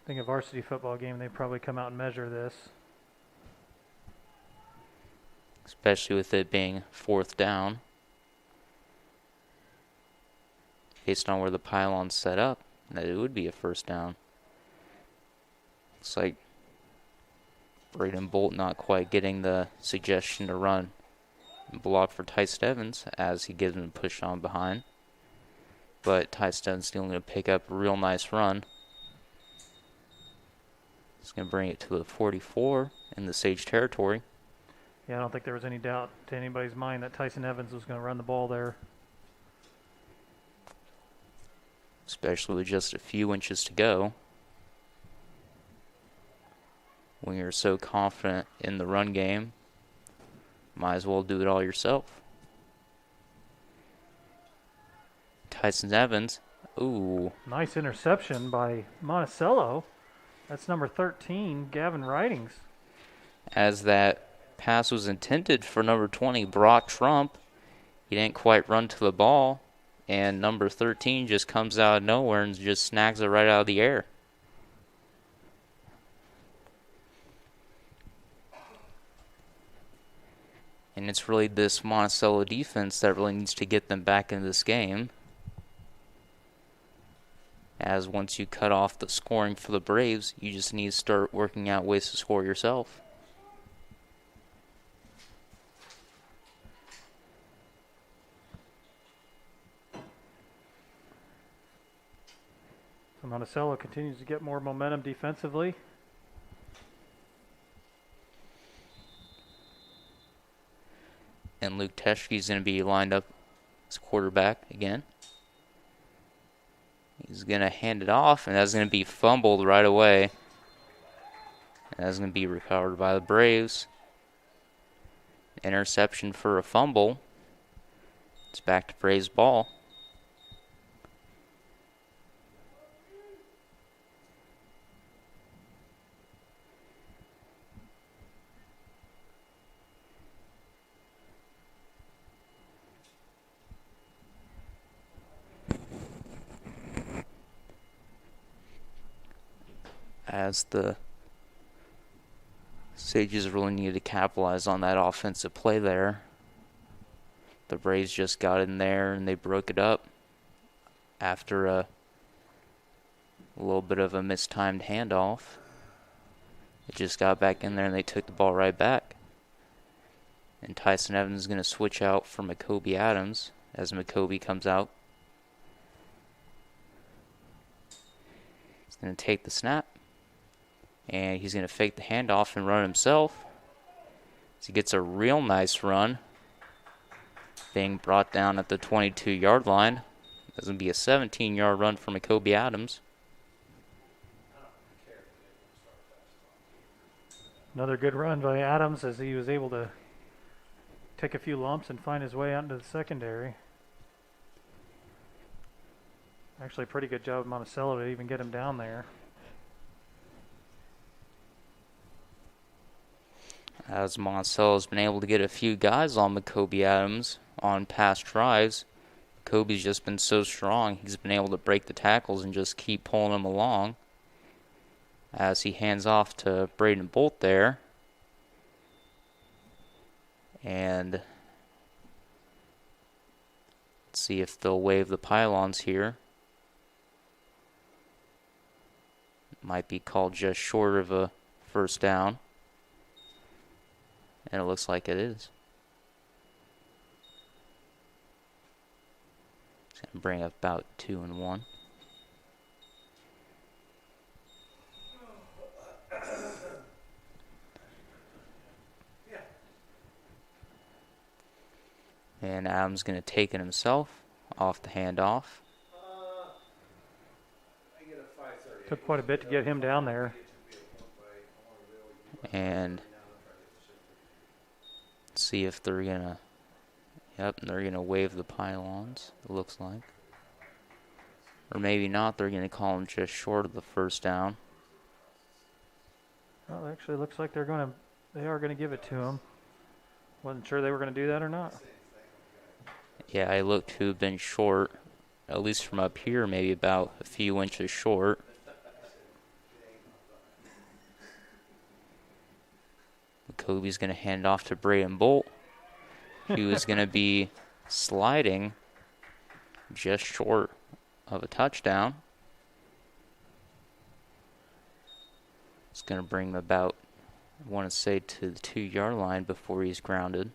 I think a varsity football game, they'd probably come out and measure this. Especially with it being 4th down. Based on where the pylon's set up, that it would be a 1st down. Looks like Braden Bolt not quite getting the suggestion to run and block for Tyson Evans, as he gives him a push on behind. But Tyson Evans still going to pick up a real nice run. He's going to bring it to the 44 in the Sage territory. Yeah, I don't think there was any doubt to anybody's mind that Tyson Evans was going to run the ball there. Especially with just a few inches to go. When you're so confident in the run game, might as well do it all yourself. Tyson Evans. Ooh. Nice interception by Monticello. That's number 13, Gavin Ridings. As that pass was intended for number 20, Brock Trump. He didn't quite run to the ball, and number 13 just comes out of nowhere and just snags it right out of the air. And it's really this Monticello defense that really needs to get them back into this game. As once you cut off the scoring for the Braves, you just need to start working out ways to score yourself. So Monticello continues to get more momentum defensively. And Luke Teschke's going to be lined up as quarterback again. He's going to hand it off, and that's going to be fumbled right away. And that's going to be recovered by the Braves. Interception for a fumble. It's back to Braves ball. As the Sages really needed to capitalize on that offensive play there. The Braves just got in there and they broke it up after a little bit of a mistimed handoff. It just got back in there and they took the ball right back. And Tyson Evans is going to switch out for McCobie Adams as McCobie comes out. He's going to take the snap. And he's going to fake the handoff and run himself. So he gets a real nice run. Being brought down at the 22-yard line. That's going to be a 17-yard run for McCobie Adams. Another good run by Adams as he was able to take a few lumps and find his way out into the secondary. Actually, a pretty good job of Monticello to even get him down there. As Monticello's been able to get a few guys on McCobie Adams on past drives. McCobie's just been so strong. He's been able to break the tackles and just keep pulling them along. As he hands off to Braden Bolt there. And let's see if they'll wave the pylons here. Might be called just short of a first down. And it looks like it is. It's going to bring up about 2 and 1. And Adams going to take it himself off the handoff. Took quite a bit to get him down there. And see if they're gonna, they're gonna wave the pylons, it looks like. Or maybe not, they're gonna call them just short of the first down. Well, it actually looks like they are gonna give it to him. Wasn't sure they were gonna do that or not. Yeah, I looked to have been short, at least from up here, maybe about a few inches short. McCobie's going to hand off to Braden Bolt, who is going to be sliding just short of a touchdown. It's going to bring him about, I want to say, to the 2-yard line before he's grounded.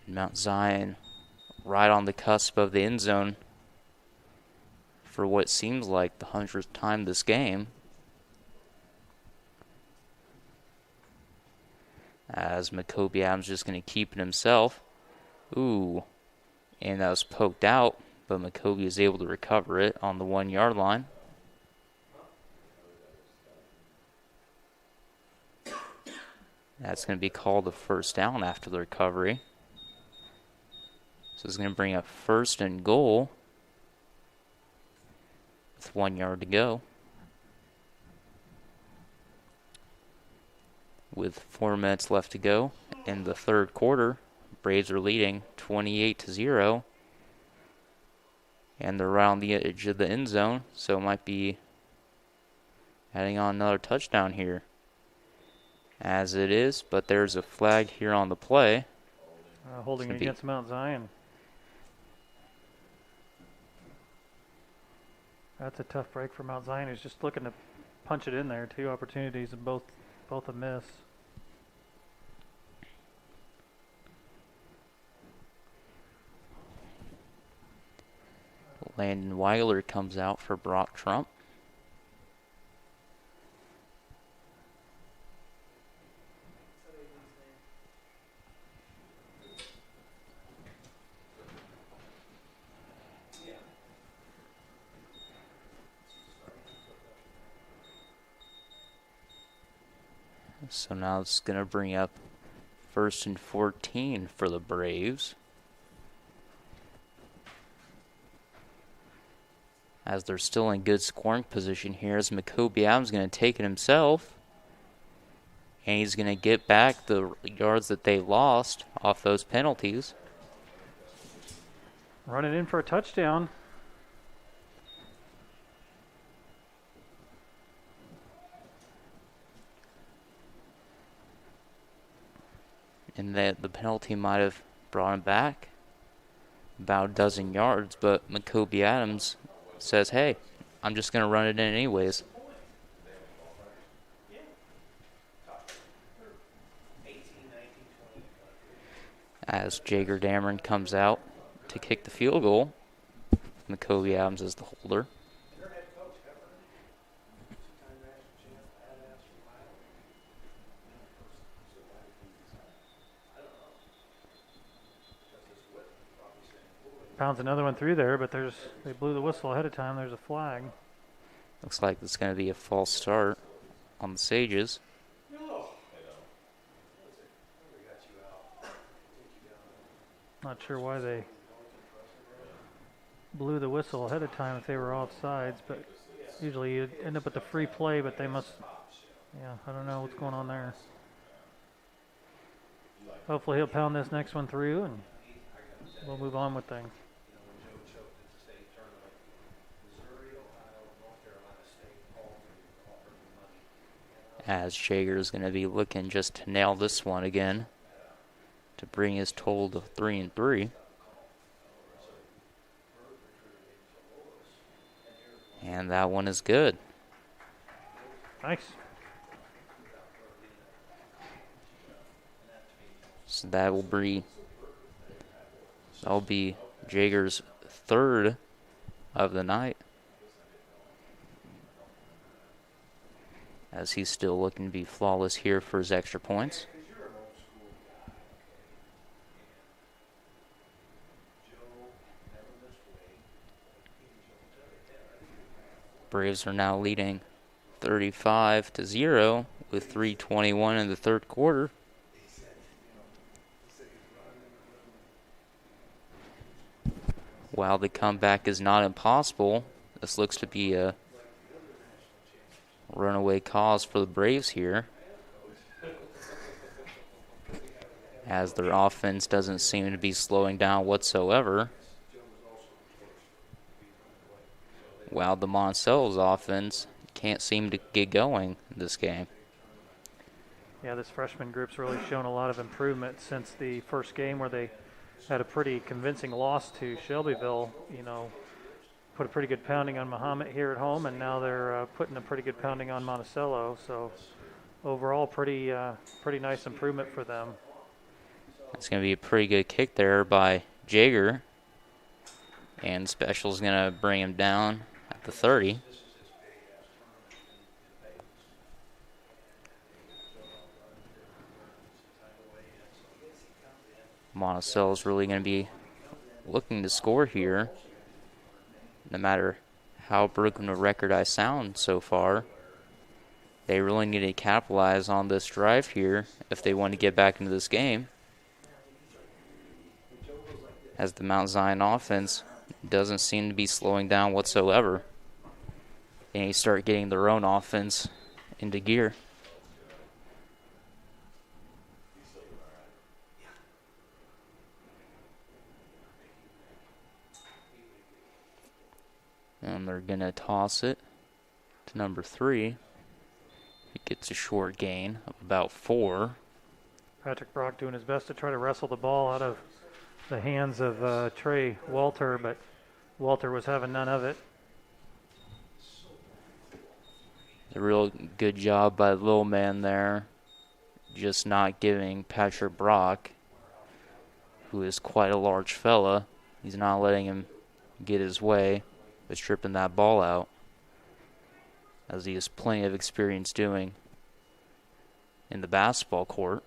Mount Zion right on the cusp of the end zone for what seems like the 100th time this game. As McCobie Adams just going to keep it himself. Ooh, and that was poked out, but McCobie is able to recover it on the 1-yard line. That's going to be called a first down after the recovery. So it's going to bring up 1st and goal with 1 yard to go. With 4 minutes left to go in the third quarter, Braves are leading 28-0. And they're around the edge of the end zone, so it might be adding on another touchdown here. As it is, but there's a flag here on the play. Holding against Mount Zion. That's a tough break for Mount Zion. He's just looking to punch it in there. 2 opportunities and both a miss. Landon Weiler comes out for Brock Trump. So now it's going to bring up 1st and 14 for the Braves. As they're still in good scoring position here, as Makobe Adams going to take it himself. And he's going to get back the yards that they lost off those penalties. Running in for a touchdown. And that the penalty might have brought him back about a dozen yards, but Makobe Adams says, hey, I'm just going to run it in anyways. As Jager Dameron comes out to kick the field goal, Makobe Adams is the holder. Pounds another one through there, but they blew the whistle ahead of time. There's a flag. Looks like it's going to be a false start on the Sages. Not sure why they blew the whistle ahead of time if they were offsides, but usually you'd end up with the free play, but they must, I don't know what's going on there. Hopefully he'll pound this next one through and we'll move on with things. As Jager is going to be looking just to nail this one again to bring his total to 3-3. And that one is good. Nice. So that'll be Jager's third of the night, as he's still looking to be flawless here for his extra points. Braves are now leading 35-0 with 3:21 in the third quarter. While the comeback is not impossible, this looks to be a runaway cause for the Braves here, as their offense doesn't seem to be slowing down whatsoever, while the Monticello's offense can't seem to get going in this game. Yeah, this freshman group's really shown a lot of improvement since the first game where they had a pretty convincing loss to Shelbyville. Put a pretty good pounding on Muhammad here at home, and now they're putting a pretty good pounding on Monticello. So overall, pretty nice improvement for them. It's going to be a pretty good kick there by Jager, and Special's going to bring him down at the 30. Monticello's really going to be looking to score here, no matter how broken a record I sound so far. They really need to capitalize on this drive here if they want to get back into this game, as the Mount Zion offense doesn't seem to be slowing down whatsoever. They need to start getting their own offense into gear. And they're going to toss it to number 3. He gets a short gain of about 4. Patrick Brock doing his best to try to wrestle the ball out of the hands of Trey Walter, but Walter was having none of it. A real good job by the little man there, just not giving Patrick Brock, who is quite a large fella, he's not letting him get his way with stripping that ball out, as he has plenty of experience doing in the basketball court.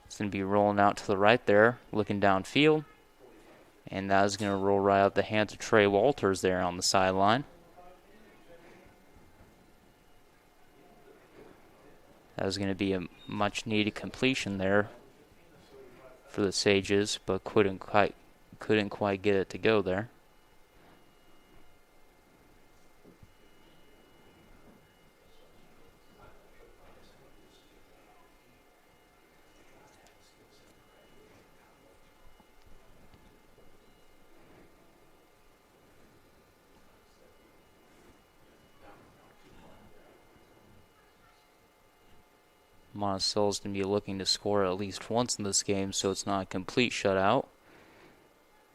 It's going to be rolling out to the right there, looking downfield. And that is going to roll right out the hands of Trey Walters there on the sideline. That was going to be a much-needed completion there for the Sages, but couldn't quite get it to go there. Monticello's going to be looking to score at least once in this game, so it's not a complete shutout.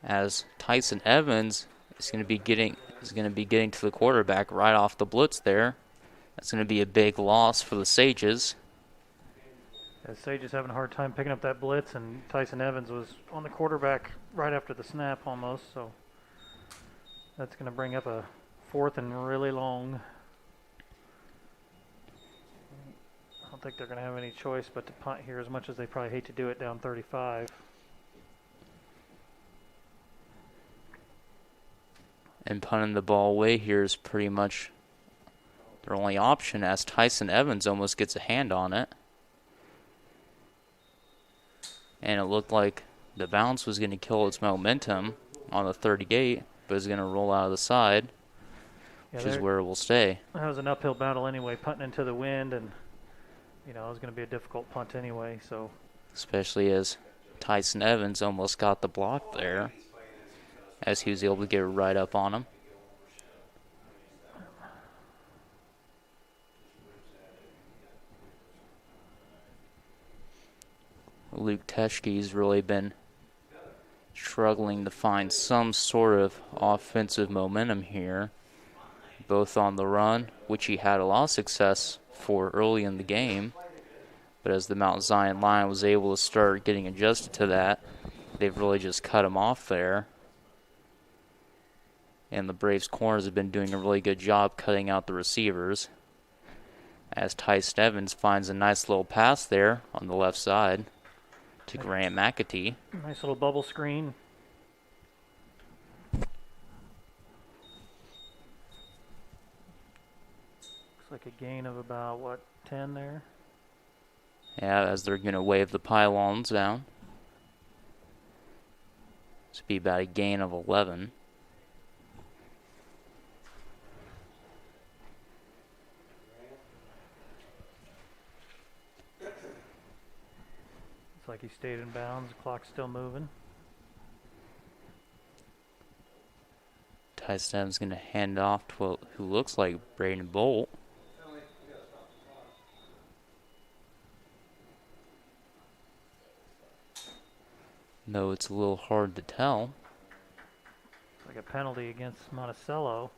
As Tyson Evans is going to be getting to the quarterback right off the blitz there. That's going to be a big loss for the Sages. Sages having a hard time picking up that blitz, and Tyson Evans was on the quarterback right after the snap almost, so that's going to bring up a 4th and really long. I don't think they're going to have any choice but to punt here, as much as they probably hate to do it down 35. And punting the ball away here is pretty much their only option, as Tyson Evans almost gets a hand on it. And it looked like the bounce was going to kill its momentum on the 38, but it's going to roll out of the side, which is where it will stay. That was an uphill battle anyway, punting into the wind, and it was going to be a difficult punt anyway. So, especially as Tyson Evans almost got the block there, as he was able to get right up on him. Luke Teschke's really been struggling to find some sort of offensive momentum here, both on the run, which he had a lot of success for early in the game, but as the Mount Zion line was able to start getting adjusted to that, they've really just cut him off there. And the Braves corners have been doing a really good job cutting out the receivers, as Tyson Evans finds a nice little pass there on the left side to Grant McAtee. Nice little bubble screen. Looks like a gain of about, 10 there? Yeah, as they're going to wave the pylons down. This would be about a gain of 11. Like he stayed in bounds. The clock's still moving. Tyson Evans going to hand off to who looks like Braden Bolt. Though it's a little hard to tell. Like a penalty against Monticello.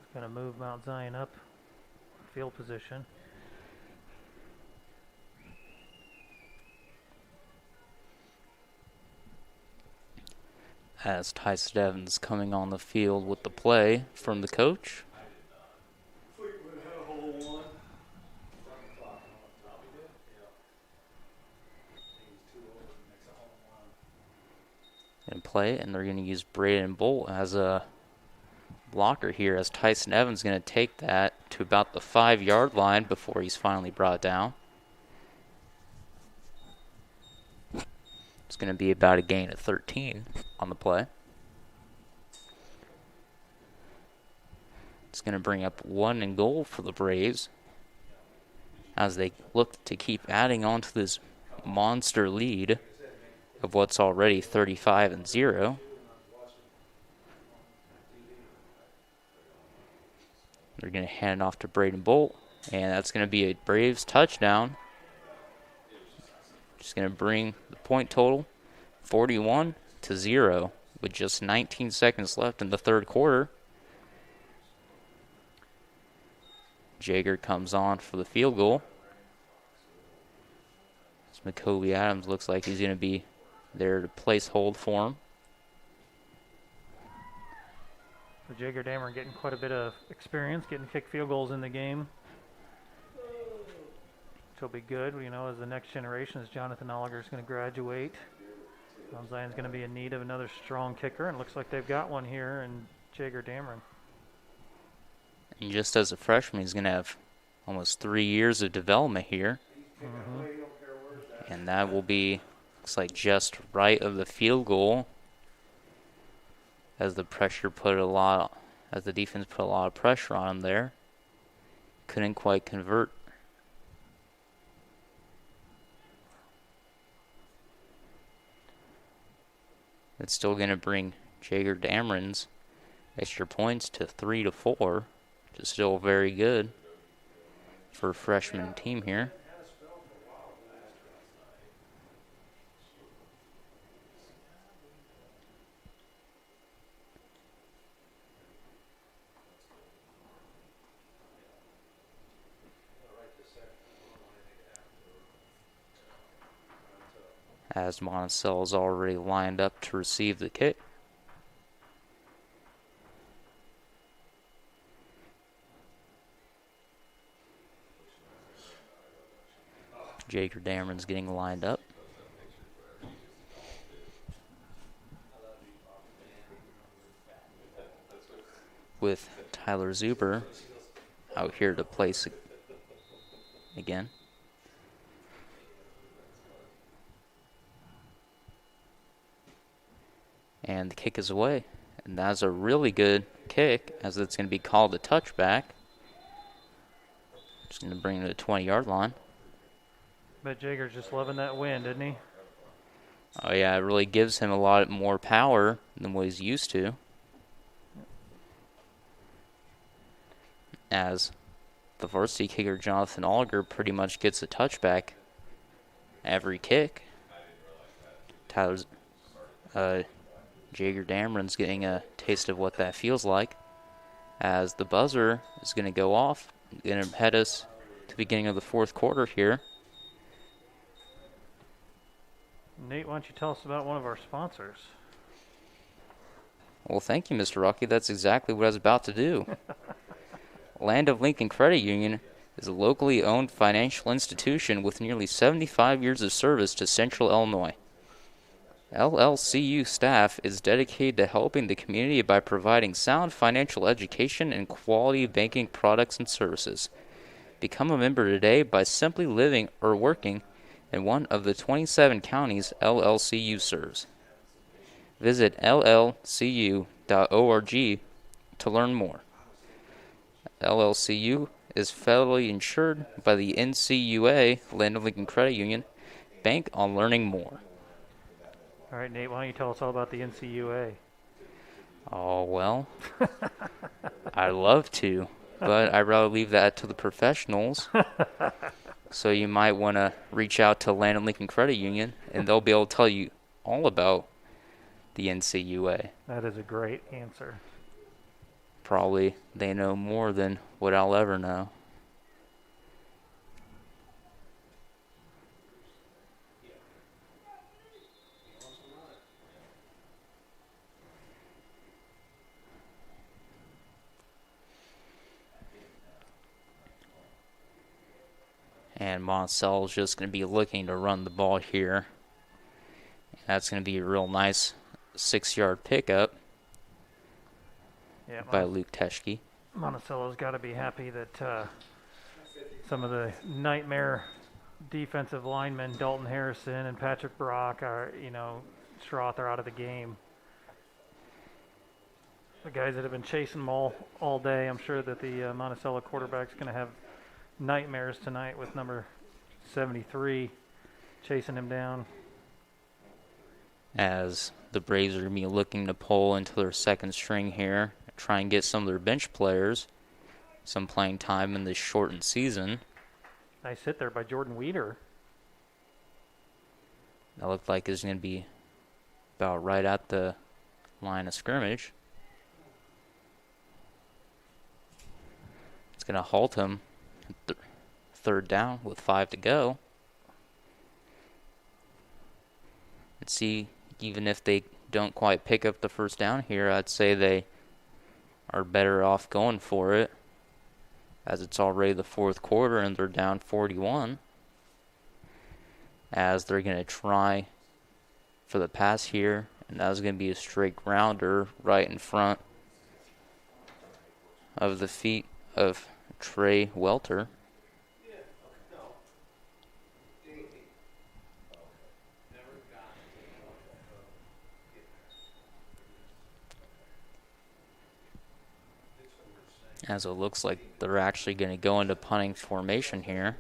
It's going to move Mount Zion up field position. As Tyson Evans coming on the field with the play from the coach. And play, and they're going to use Braden Bolt as a blocker here, as Tyson Evans is going to take that to about the 5-yard line before he's finally brought down. It's going to be about a gain of 13 on the play. It's going to bring up 1 and goal for the Braves as they look to keep adding on to this monster lead of what's already 35-0. They're going to hand it off to Braden Bolt, and that's going to be a Braves touchdown. Just going to bring the point total 41-0 with just 19 seconds left in the third quarter. Jager comes on for the field goal. So McCovey Adams looks like he's going to be there to place hold for him. So Jager Dameron getting quite a bit of experience, getting kick field goals in the game. Which will be good, you know, as the next generation, as Jonathan Oliver is going to graduate. Zion's going to be in need of another strong kicker, and it looks like they've got one here in Jager Dameron. And just as a freshman, he's going to have almost 3 years of development here. And that will be, looks like, just right of the field goal, as the defense put a lot of pressure on him there. Couldn't quite convert. It's still going to bring Jager Dameron's extra points to 3-4, which is still very good for a freshman team here. As Monticello is already lined up to receive the kick. Jager Dameron's getting lined up. With Tyler Zuber out here to place again. And the kick is away. And that's a really good kick, as it's going to be called a touchback. Just going to bring it to the 20-yard line. But Jager's just loving that wind, isn't he? Oh, yeah, it really gives him a lot more power than what he's used to. As the varsity kicker, Jonathan Oliver, pretty much gets a touchback every kick. Jager Dameron's getting a taste of what that feels like, as the buzzer is going to go off, going to head us to the beginning of the fourth quarter here. Nate, why don't you tell us about one of our sponsors? Well, thank you, Mr. Rocky. That's exactly what I was about to do. Land of Lincoln Credit Union is a locally owned financial institution with nearly 75 years of service to Central Illinois. LLCU staff is dedicated to helping the community by providing sound financial education and quality banking products and services. Become a member today by simply living or working in one of the 27 counties LLCU serves. Visit llcu.org to learn more. LLCU is federally insured by the NCUA, Land of Lincoln Credit Union. Bank on learning more. All right, Nate, why don't you tell us all about the NCUA? Oh, well, I'd love to, but I'd rather leave that to the professionals. So you might want to reach out to Land of Lincoln Credit Union, and they'll be able to tell you all about the NCUA. That is a great answer. Probably they know more than what I'll ever know. And Monticello is just going to be looking to run the ball here. That's going to be a real nice 6-yard pickup by Luke Teschke. Monticello's got to be happy that some of the nightmare defensive linemen, Dalton Harrison and Patrick Brock, Schroth are out of the game. The guys that have been chasing them all day, I'm sure that the Monticello quarterback's going to have nightmares tonight with number 73 chasing him down. As the Braves are going to be looking to pull into their second string here, try and get some of their bench players some playing time in this shortened season. Nice hit there by Jordan Weeder. That looked like it's going to be about right at the line of scrimmage. It's going to halt him. Third down with 5 to go. I'd see, even if they don't quite pick up the first down here, I'd say they are better off going for it, as it's already the fourth quarter and they're down 41, as they're going to try for the pass here, and that was going to be a straight grounder right in front of the feet of Trey Welter. As it looks like they're actually going to go into punting formation here.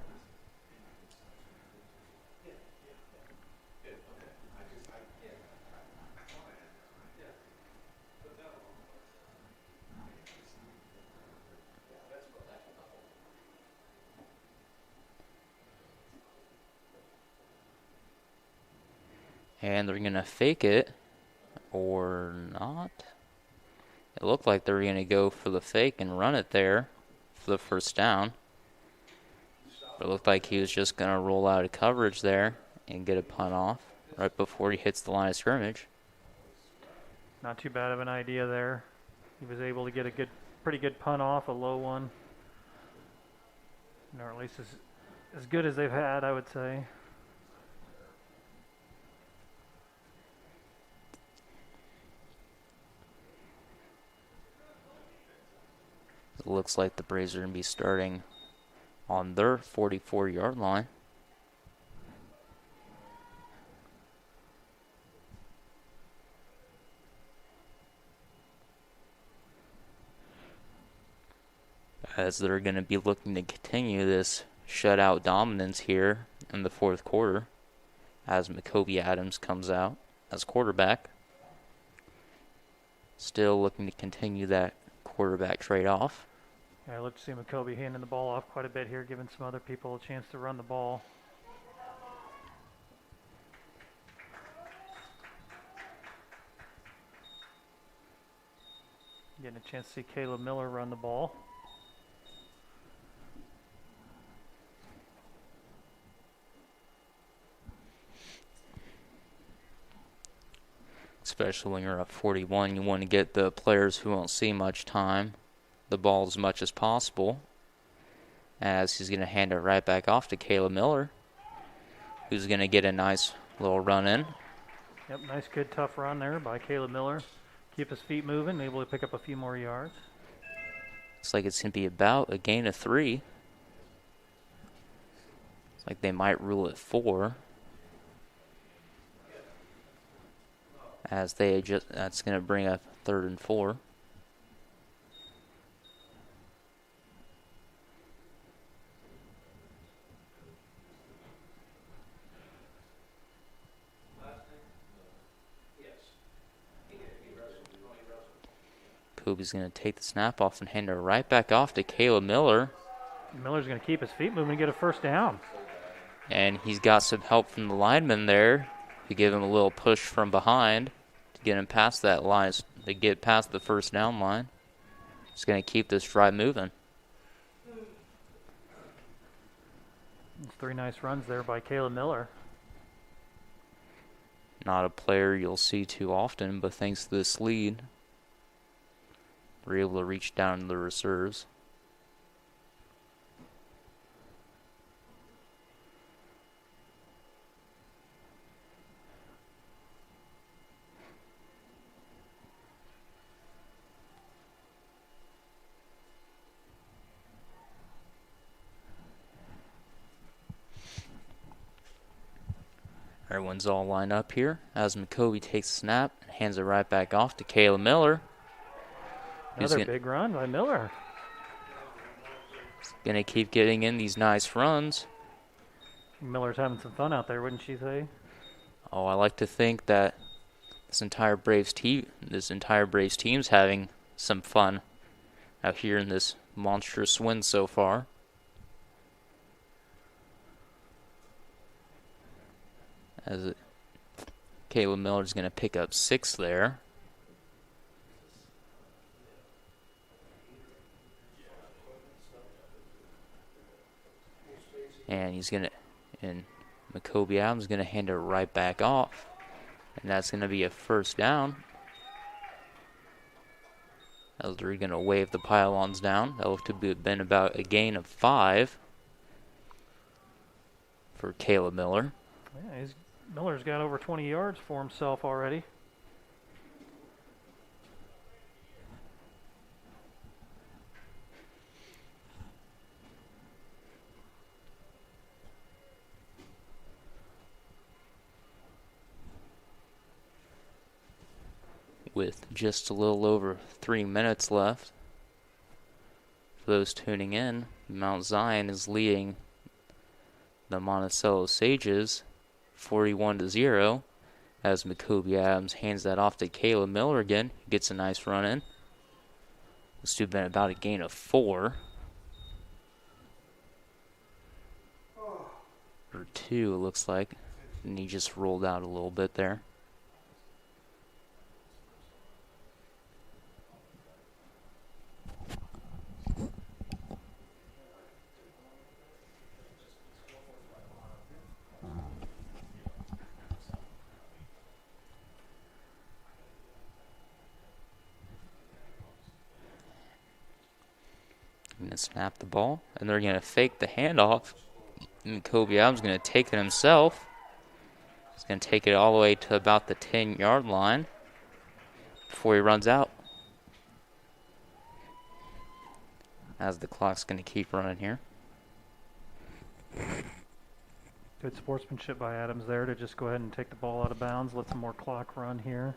And they're going to fake it, or not. It looked like they were going to go for the fake and run it there for the first down. But it looked like he was just going to roll out of coverage there and get a punt off right before he hits the line of scrimmage. Not too bad of an idea there. He was able to get a pretty good punt off, a low one. Or at least as good as they've had, I would say. It looks like the Braves are going to be starting on their 44-yard line. As they're going to be looking to continue this shutout dominance here in the fourth quarter, as Macoby Adams comes out as quarterback. Still looking to continue that quarterback trade-off. Yeah, I look to see Macoby handing the ball off quite a bit here, giving some other people a chance to run the ball. Getting a chance to see Caleb Miller run the ball. Especially when you're up 41, you want to get the players who won't see much time the ball as much as possible. As he's going to hand it right back off to Caleb Miller, who's going to get a nice little run in. Yep, nice, good, tough run there by Caleb Miller. Keep his feet moving, able to pick up a few more yards. Looks like it's going to be about a gain of 3. Looks like they might rule it 4. As they adjust, that's going to bring up 3rd and 4. Kobe's going to take the snap off and hand it right back off to Caleb Miller. Miller's going to keep his feet moving and get a first down. And he's got some help from the lineman there to give him a little push from behind to get him past that line, to get past the first down line. He's going to keep this drive moving. 3 nice runs there by Caleb Miller. Not a player you'll see too often, but thanks to this lead, we're able to reach down to the reserves. Everyone's all lined up here as Macoby takes the snap and hands it right back off to Caleb Miller. Another big run by Miller. Going to keep getting in these nice runs. Miller's having some fun out there, wouldn't you say? Oh, I like to think that this entire Braves team's having some fun out here in this monstrous win so far. As Caleb Miller's going to pick up 6 there. And Macoby Adams is going to hand it right back off And that's going to be a first down. As they're going to wave the pylons down. That looked to have been about a gain of 5 for Caleb Miller. Yeah, Miller's got over 20 yards for himself already. With just a little over 3 minutes left. For those tuning in, Mount Zion is leading the Monticello Sages 41-0 as Macoby Adams hands that off to Caleb Miller again. Gets a nice run in. This would have been about a gain of 4. Or 2, it looks like. And he just rolled out a little bit there. Going to snap the ball, and they're going to fake the handoff. And Kobe Adams going to take it himself. He's going to take it all the way to about the 10-yard line before he runs out. As the clock's going to keep running here. Good sportsmanship by Adams there to just go ahead and take the ball out of bounds, let some more clock run here.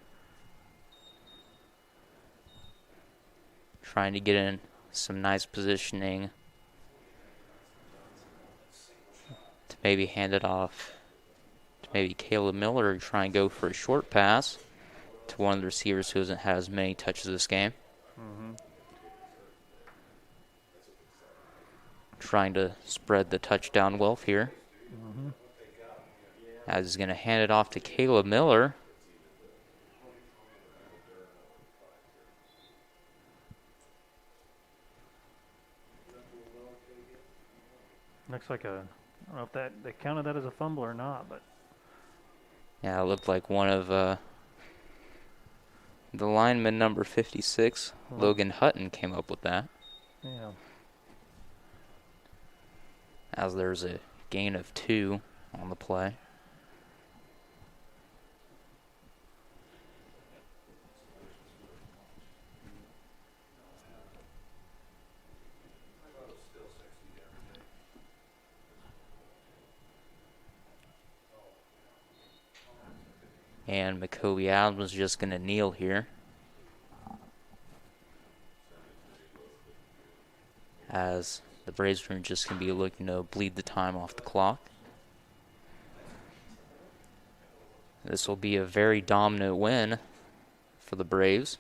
Trying to get in some nice positioning to maybe hand it off to maybe Caleb Miller or try and go for a short pass to one of the receivers who hasn't had as many touches this game. Trying to spread the touchdown wealth here. As he's going to hand it off to Caleb Miller. Looks like I don't know if they counted that as a fumble or not, but yeah, it looked like one of the lineman number 56, Logan Hutton, came up with that. Yeah. As there's a gain of 2 on the play. And Macoby Adams was just going to kneel here. As the Braves are just going to be looking to bleed the time off the clock. This will be a very dominant win for the Braves.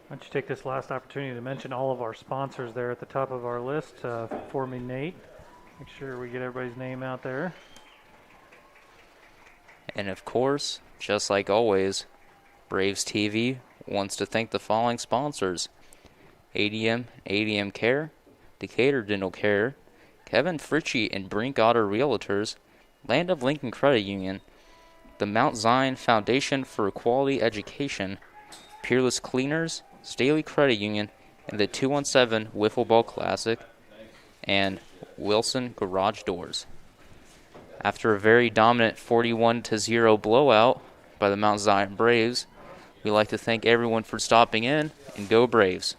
Why don't you take this last opportunity to mention all of our sponsors there at the top of our list for me, Nate. Make sure we get everybody's name out there. And of course, just like always, Braves TV wants to thank the following sponsors: ADM, ADMCare, Decatur Dental Care, Kevin Fritzsche and Brinkoetter Realtors, Land of Lincoln Credit Union, the Mount Zion Foundation for Quality Education, Peerless Cleaners, Staley Credit Union, and the 217 Wiffleball Classic, and Wilson Garage Doors. After a very dominant 41-0 blowout by the Mount Zion Braves, we'd like to thank everyone for stopping in, and go Braves.